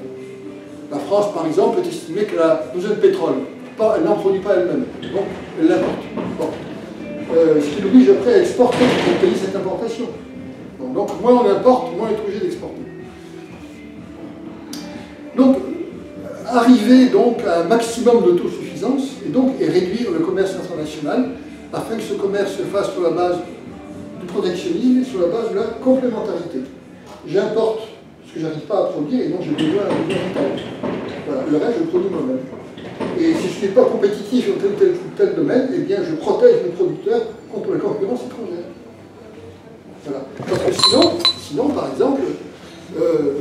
[SPEAKER 1] La France, par exemple, est estimée qu'elle a besoin de pétrole. Elle n'en produit pas elle-même, donc elle l'importe. Bon. Ce qui l'oblige après à exporter pour payer cette importation. Bon, donc moins on importe, moins on est obligé d'exporter. Donc, arriver donc à un maximum d'autosuffisance et réduire le commerce international afin que ce commerce se fasse sur la base du protectionnisme et sur la base de la complémentarité. J'importe ce que je n'arrive pas à produire et donc j'ai besoin d'un. Voilà, le reste, je le produis moi-même. Et si je ne suis pas compétitif dans tel domaine, eh bien je protège mes producteurs contre la concurrence étrangère. Voilà. Parce que sinon par exemple,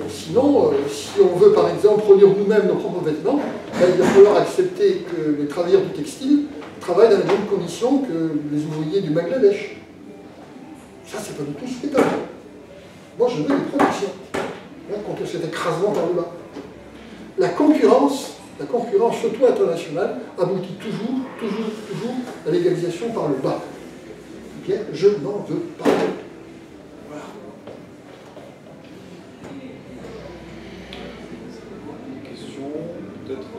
[SPEAKER 1] si on veut par exemple produire nous-mêmes nos propres vêtements, ben, il va falloir accepter que les travailleurs du textile travaillent dans les mêmes conditions que les ouvriers du Bangladesh. Ça, c'est pas du tout souhaitable. Moi, je veux des protections contre cet écrasement par le bas. La concurrence, surtout internationale, aboutit toujours à l'égalisation par le bas. Eh bien, je n'en veux pas. Voilà.
[SPEAKER 2] Question, peut-être.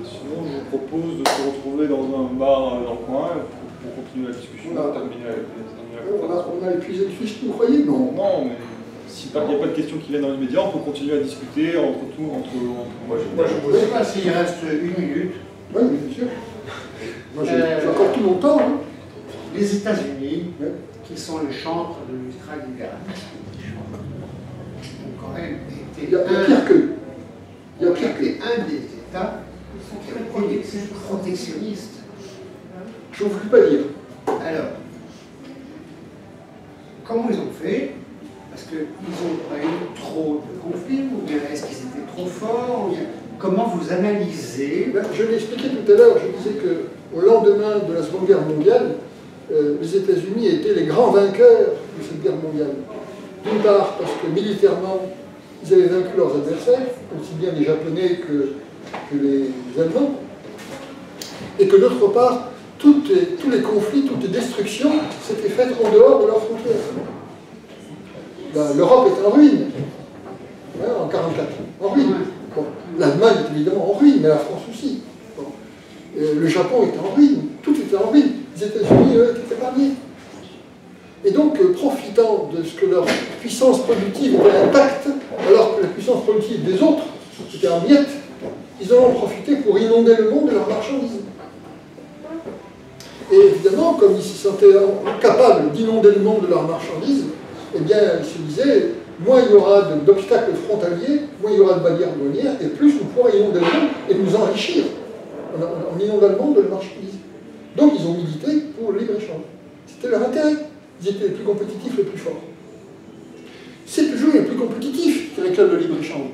[SPEAKER 2] Sinon, je vous propose de se retrouver dans un bar dans le coin pour continuer la discussion.
[SPEAKER 1] On a épuisé le sujet, vous croyez? Non.
[SPEAKER 2] Non, mais s'il n'y a pas de questions qui viennent dans l'immédiat, on peut continuer à discuter entre
[SPEAKER 7] Moi, je ne sais pas s'il reste 1 minute.
[SPEAKER 1] Oui, bien sûr. Moi, j'ai encore tout mon temps. Hein.
[SPEAKER 7] Les États-Unis, qui sont le chantre de l'ultralibéralisme, ont quand même été
[SPEAKER 1] Il y a pire qu'eux.
[SPEAKER 7] un des États qui a été les plus protectionnistes.
[SPEAKER 1] Je ne voulais pas dire.
[SPEAKER 7] Alors, comment ils ont fait? Parce qu'ils ont pas eu trop de conflits, ou bien est-ce qu'ils étaient trop forts? Comment vous analysez?
[SPEAKER 1] Je l'ai expliqué tout à l'heure, je disais qu'au lendemain de la Seconde Guerre mondiale, les États-Unis étaient les grands vainqueurs de cette guerre mondiale. D'une part, parce que militairement, ils avaient vaincu leurs adversaires, aussi bien les Japonais que les Allemands, et que d'autre part, tous les conflits, toutes les destructions s'étaient faites en dehors de leurs frontières. L'Europe est en ruine, en 1944, en ruine. Bon. L'Allemagne est évidemment en ruine, mais la France aussi. Bon. Le Japon était en ruine, tout était en ruine. Les États-Unis, eux, étaient épargnés. Et donc, profitant de ce que leur puissance productive était intacte, alors que la puissance productive des autres était en miettes, ils en ont profité pour inonder le monde de leurs marchandises. Et évidemment, comme ils se sentaient capables d'inonder le monde de leurs marchandises, eh bien, ils se disaient, moins il y aura d'obstacles frontaliers, moins il y aura de barrières douanières, et plus nous pourrons inonder le monde et nous enrichir en inondant le monde de leurs marchandises. Donc, ils ont milité pour le libre-échange. C'était leur intérêt. Ils étaient les plus compétitifs, les plus forts. C'est toujours les plus compétitifs qui réclament le libre-échange.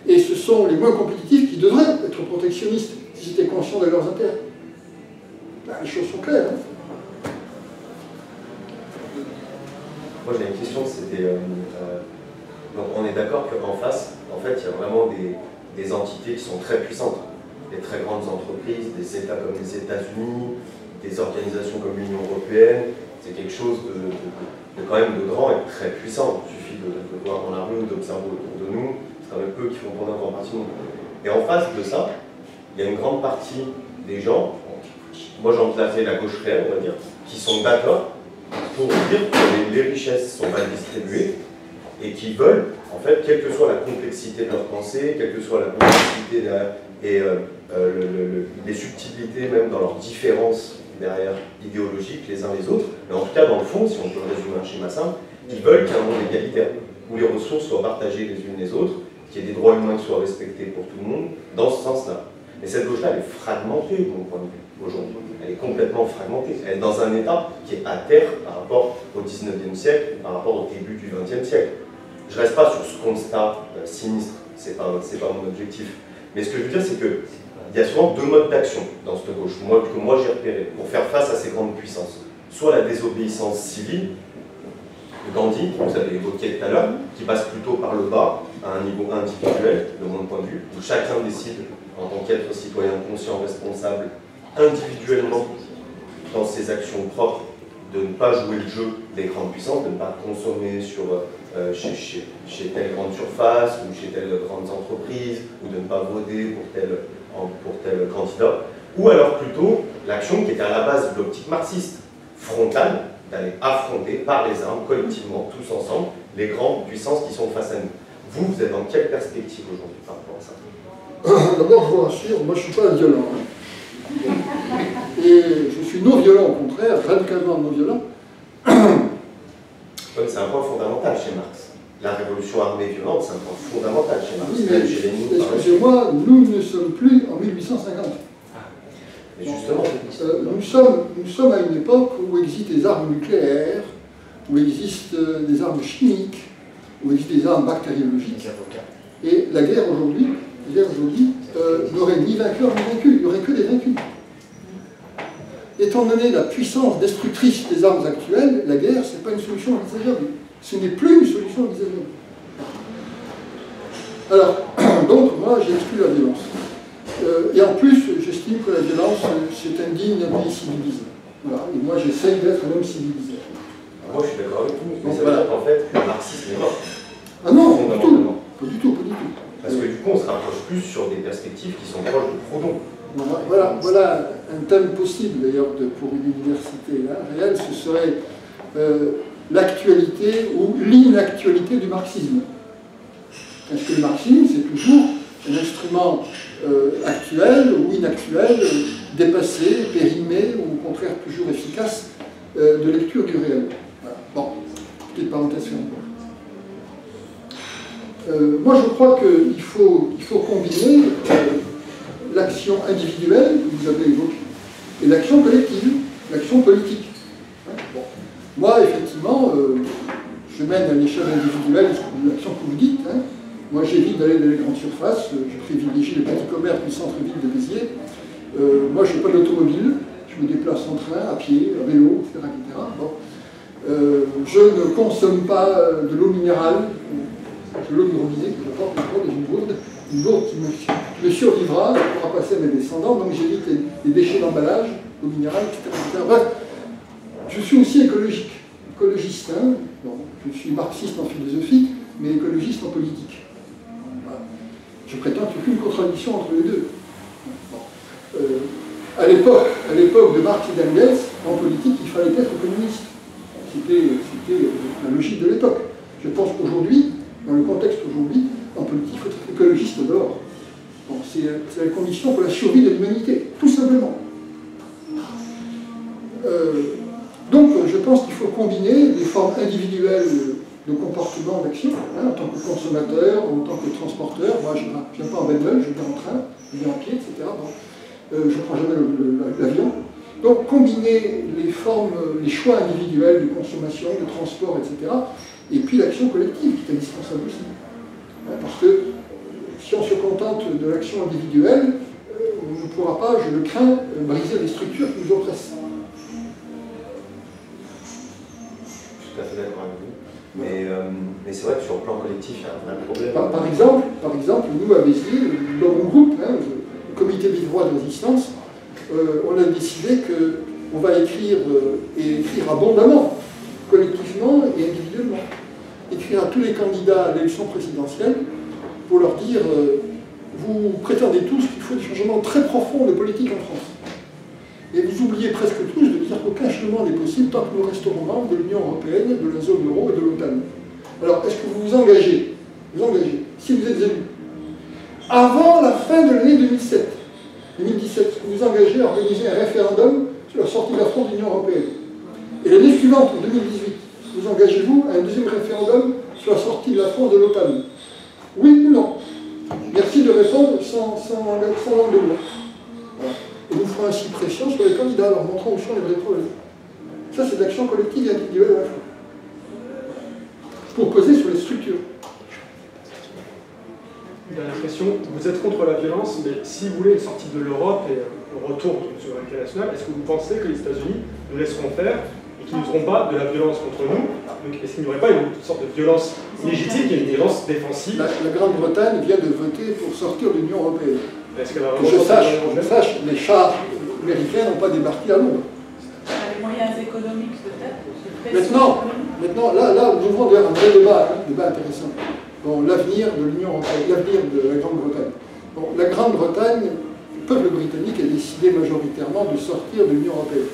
[SPEAKER 1] Et ce sont les moins compétitifs qui devraient être protectionnistes s'ils étaient conscients de leurs intérêts. Ben, les choses sont claires. Hein.
[SPEAKER 8] Moi j'ai une question, c'était... donc on est d'accord qu'en face, en fait, il y a vraiment des entités qui sont très puissantes. Des très grandes entreprises, des États comme les États-Unis, des organisations comme l'Union européenne. C'est quelque chose de quand même de grand et de très puissant. Il suffit de voir dans la rue ou d'observer autour de nous. C'est quand même eux qui font prendre encore partie du monde. Et en face de ça, il y a une grande partie des gens, moi j'en classais la gauche réelle, on va dire, qui sont d'accord pour dire que les richesses sont mal distribuées et qui veulent, en fait, quelle que soit la complexité de leur pensée, quelle que soit la complexité les subtilités même dans leurs différences derrière idéologiques les uns les autres, mais en tout cas dans le fond, si on peut résumer un schéma simple, ils veulent qu'il y ait un monde égalitaire, où les ressources soient partagées les unes les autres, qu'il y ait des droits humains qui soient respectés pour tout le monde, dans ce sens-là. Mais cette gauche-là, elle est fragmentée, de mon point de vue, aujourd'hui. Elle est complètement fragmentée. Elle est dans un état qui est à terre par rapport au 19e siècle, par rapport au début du 20e siècle. Je ne reste pas sur ce constat sinistre, c'est pas mon objectif. Mais ce que je veux dire, c'est qu'il y a souvent deux modes d'action dans cette gauche, que moi j'ai repéré, pour faire face à ces grandes puissances. Soit la désobéissance civile, de Gandhi, que vous avez évoqué tout à l'heure, qui passe plutôt par le bas, à un niveau individuel, de mon point de vue, où chacun décide, en tant qu'être citoyen conscient, responsable, individuellement, dans ses actions propres, de ne pas jouer le jeu des grandes puissances, de ne pas consommer chez telle grande surface ou chez telle grande entreprise, ou de ne pas voter pour tel candidat, ou alors plutôt l'action qui était à la base de l'optique marxiste, frontale, d'aller affronter par les armes, collectivement, tous ensemble, les grandes puissances qui sont face à nous. Vous êtes dans quelle perspective aujourd'hui par rapport à ça?
[SPEAKER 1] D'abord, je vous rassure, moi je ne suis pas un violent. Et je suis non-violent, au contraire, radicalement non-violent.
[SPEAKER 8] Oui, c'est un point fondamental chez Marx. La révolution armée violente, c'est un point fondamental chez Marx.
[SPEAKER 1] Oui, mais excusez-moi, nous ne sommes plus en 1850.
[SPEAKER 8] Mais justement,
[SPEAKER 1] nous sommes à une époque où existent des armes nucléaires, où existent des armes chimiques, où existent des armes bactériologiques. Et la guerre aujourd'hui n'aurait ni vainqueur ni vaincu, il n'y aurait que des vaincus. Étant donné la puissance destructrice des armes actuelles, la guerre, ce n'est pas une solution envisageable. Ce n'est plus une solution envisageable. Alors, donc, moi, j'exclus la violence. Et en plus, j'estime que la violence, c'est indigne d'un pays civilisé. Voilà. Et moi, j'essaye d'être un homme civilisé.
[SPEAKER 8] Moi, je suis d'accord avec vous, mais ça veut dire qu'en fait, le marxisme est mort.
[SPEAKER 1] Ah non, pas du tout. Pas du tout, pas du tout.
[SPEAKER 8] Parce que du coup, on se rapproche plus sur des perspectives qui sont proches de Proudhon.
[SPEAKER 1] Voilà un thème possible d'ailleurs pour une université réelle, ce serait l'actualité ou l'inactualité du marxisme. Parce que le marxisme, c'est toujours un instrument actuel ou inactuel, dépassé, périmé, ou au contraire toujours efficace de lecture du réel. Voilà. Bon, petite parenthèse fermée. Moi je crois qu'il faut combiner l'action individuelle, que vous avez évoquée, et l'action collective, l'action politique. Bon. Moi, effectivement, je mène à l'échelle individuelle l'action que vous dites. Moi, j'évite d'aller dans les grandes surfaces, je privilégie le petit commerce du centre-ville de Béziers. Moi, je n'ai pas d'automobile, je me déplace en train, à pied, à vélo, etc. Bon. Je ne consomme pas de l'eau minérale, de l'eau du robinet que j'apporte dans une gourde qui me survivra, qui pourra passer à mes descendants, donc j'évite les déchets d'emballage, l'eau minérale, etc. Bref, je suis aussi écologiste. Bon, je suis marxiste en philosophie, mais écologiste en politique. Voilà. Je prétends qu'il n'y a aucune contradiction entre les deux. Bon. À l'époque de Marx et d'Engels, en politique, il fallait être communiste. C'était la logique de l'époque. Je pense qu'aujourd'hui, dans le contexte aujourd'hui, en politique, il faut être écologiste d'abord. Bon, c'est la condition pour la survie de l'humanité, tout simplement. Donc, je pense qu'il faut combiner les formes individuelles de comportement, d'action, en tant que consommateur, en tant que transporteur. Moi, je ne viens pas en bagnole, je viens en train, je viens en pied, etc. Bon, je ne prends jamais l'avion. Donc, combiner les formes, les choix individuels de consommation, de transport, etc., et puis l'action collective, qui est indispensable aussi. Parce que si on se contente de l'action individuelle, on ne pourra pas, je le crains, briser les structures qui nous oppressent.
[SPEAKER 8] Je suis tout à fait d'accord avec vous. Mais c'est vrai que sur le plan collectif, il y a un vrai problème.
[SPEAKER 1] Par exemple, nous, à Béziers, dans mon groupe, le comité villeroy de résistance, on a décidé qu'on va écrire, et écrire abondamment, collectivement et individuellement. Écrire à tous les candidats à l'élection présidentielle pour leur dire vous prétendez tous qu'il faut des changements très profonds de politique en France. Et vous oubliez presque tous de dire qu'aucun changement n'est possible tant que nous resterons membres de l'Union européenne, de la zone euro et de l'OTAN. Alors, est-ce que vous vous engagez, si vous êtes élu, avant la fin de l'année 2017, est-ce que vous vous engagez à organiser un référendum sur la sortie de la France de l'Union européenne? Et l'année suivante, en 2018, vous engagez-vous à un deuxième référendum sur la sortie de la France de l'OTAN? Oui ou non? merci de répondre sans langue de bois. Voilà. Et nous ferons ainsi pression sur les candidats, leur montrant où sont les vrais problèmes. Ça, c'est de l'action collective et individuelle à la fois. Pour poser sur les structures.
[SPEAKER 5] Une dernière question. Vous êtes contre la violence, mais si vous voulez une sortie de l'Europe et un retour d'une souveraineté nationale, est-ce que vous pensez que les États-Unis nous laisseront faire et qu'ils n'useront pas de la violence contre nous? Donc, est-ce qu'il n'y aurait pas une sorte de violence légitime et une violence défensive?
[SPEAKER 1] La Grande-Bretagne vient de voter pour sortir de l'Union européenne.
[SPEAKER 5] Est-ce qu'elle va
[SPEAKER 1] Que je sache, les chars américains n'ont pas débarqué à Londres.
[SPEAKER 3] Les moyens économiques peut-être.
[SPEAKER 1] Maintenant, là, nous ouvrons un vrai débat intéressant. Bon, l'avenir de l'Union européenne, l'avenir de la Grande-Bretagne. Bon, la Grande-Bretagne, le peuple britannique a décidé majoritairement de sortir de l'Union européenne.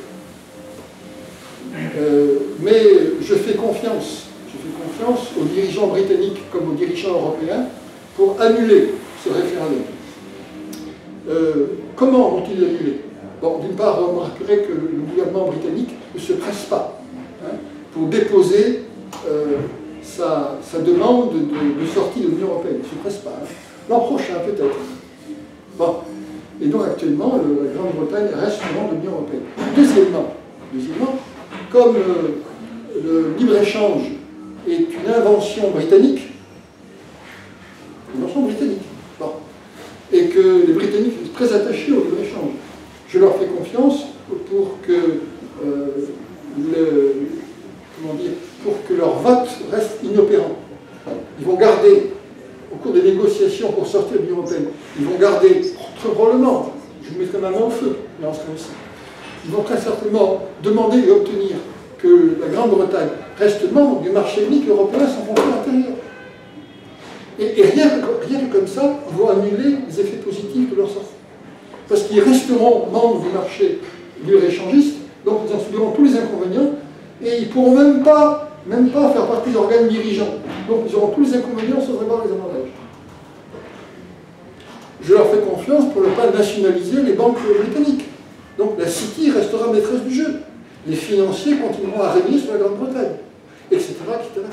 [SPEAKER 1] Mais je fais confiance aux dirigeants britanniques comme aux dirigeants européens pour annuler ce référendum. Comment vont-ils l'annuler? Bon, d'une part, vous remarquerez que le gouvernement britannique ne se presse pas pour déposer sa demande de sortie de l'Union européenne. Il ne se presse pas. L'an prochain, peut-être. Bon. Et donc, actuellement, la Grande-Bretagne reste membre de l'Union européenne. Deuxièmement, comme le libre-échange est une invention britannique, bon, et que les Britanniques sont très attachés au libre-échange, je leur fais confiance pour que leur vote reste inopérant. Ils vont garder, au cours des négociations pour sortir de l'Union européenne, ils vont garder, très probablement, je mettrai ma main au feu, là en ce cas-ci, ils vont très certainement demander et obtenir que la Grande-Bretagne reste membre du marché unique européen sans frontières intérieures. Et rien que comme ça, ils vont annuler les effets positifs de leur sortie. Parce qu'ils resteront membres du marché libre-échangiste, donc ils en subiront tous les inconvénients, et ils ne pourront même pas faire partie d'organes dirigeants. Donc ils auront tous les inconvénients sans avoir les avantages. Je leur fais confiance pour ne pas nationaliser les banques britanniques. Donc la City restera maîtresse du jeu. Les financiers continueront à régner sur la Grande-Bretagne, etc., etc.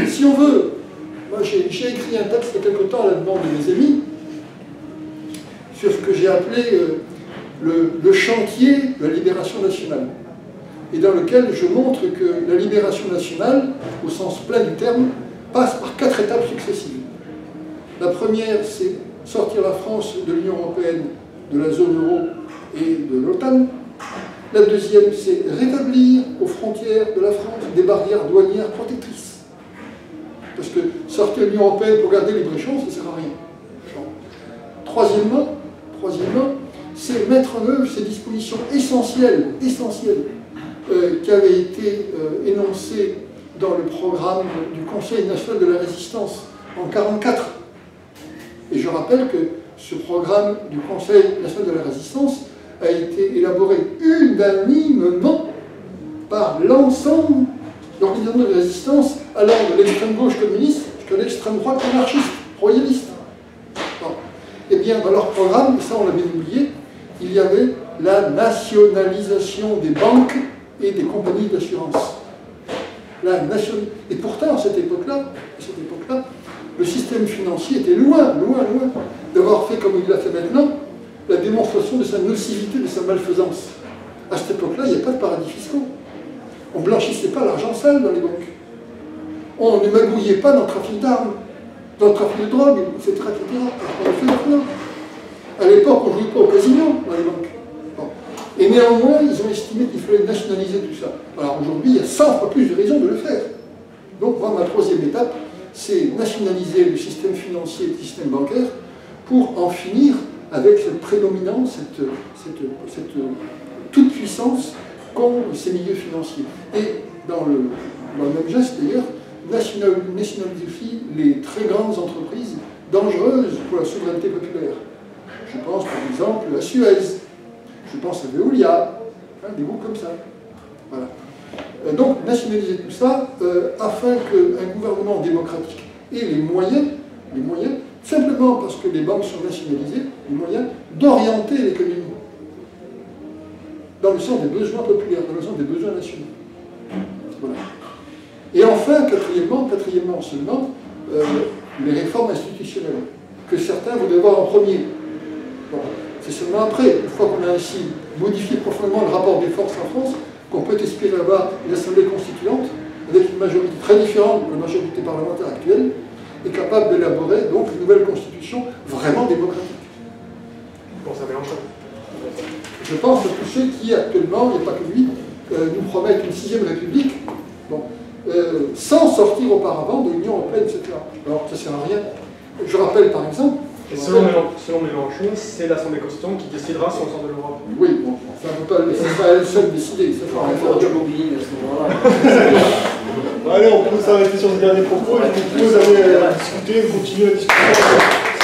[SPEAKER 1] Si on veut, moi j'ai écrit un texte il y a quelque temps à la demande de mes amis sur ce que j'ai appelé le chantier de la libération nationale, et dans lequel je montre que la libération nationale, au sens plein du terme, passe par 4 étapes successives. La première, c'est sortir la France de l'Union européenne, de la zone euro et de l'OTAN. La deuxième, c'est rétablir aux frontières de la France des barrières douanières protectrices. Parce que sortir de l'Union européenne pour garder libre-échange, ça ne sert à rien. Troisièmement, c'est mettre en œuvre ces dispositions essentielles qui avaient été énoncées dans le programme du Conseil national de la résistance en 1944. Et je rappelle que ce programme du Conseil national de la résistance a été élaboré unanimement par l'ensemble d'organisations de résistance allant de l'extrême gauche communiste jusqu'à l'extrême droite anarchiste, royaliste. Bon. Eh bien, dans leur programme, et ça on l'avait oublié, il y avait la nationalisation des banques et des compagnies d'assurance. Et pourtant, à cette époque-là, le système financier était loin d'avoir fait, comme il l'a fait maintenant, la démonstration de sa nocivité, de sa malfaisance. À cette époque-là, il n'y a pas de paradis fiscaux. On ne blanchissait pas l'argent sale dans les banques. On ne magouillait pas dans le trafic d'armes, dans le trafic de drogue, etc. On fait maintenant. À l'époque, on ne jouait pas au casino dans les banques. Bon. Et néanmoins, ils ont estimé qu'il fallait nationaliser tout ça. Alors aujourd'hui, il y a 100 fois plus de raisons de le faire. Donc, moi, ma troisième étape, c'est nationaliser le système financier et le système bancaire pour en finir avec cette prédominance, cette toute-puissance qu'ont ces milieux financiers. Et dans le même geste, d'ailleurs, nationaliser aussi les très grandes entreprises dangereuses pour la souveraineté populaire. Je pense par exemple à Suez, je pense à Veolia, des groupes comme ça. Voilà. Donc nationaliser tout ça afin qu'un gouvernement démocratique ait les moyens, simplement parce que les banques sont nationalisées, les moyens d'orienter l'économie dans le sens des besoins populaires, dans le sens des besoins nationaux. Voilà. Et enfin, quatrièmement seulement, les réformes institutionnelles, que certains voudraient voir en premier. Bon, c'est seulement après, une fois qu'on a ainsi modifié profondément le rapport des forces en France, qu'on peut espérer avoir une assemblée constituante avec une majorité très différente de la majorité parlementaire actuelle et capable d'élaborer donc une nouvelle constitution vraiment démocratique.
[SPEAKER 5] Bon, ça Mélenchon.
[SPEAKER 1] Je pense à tous ceux qui actuellement, il n'y a pas que lui, nous promettent une 6e République, bon, sans sortir auparavant de l'Union européenne, etc. Alors ça ne sert à rien. Je rappelle par exemple...
[SPEAKER 5] Et selon Mélenchon, c'est l'Assemblée constituante qui décidera si on sort de l'Europe.
[SPEAKER 1] Oui, bon, ça ne peut pas laisser pas elle seule décider. Ça
[SPEAKER 4] On va faire du lobbying à ce moment-là.
[SPEAKER 2] Bon, allez, on peut s'arrêter sur ce dernier propos et vous allez discuter, continuer la discussion.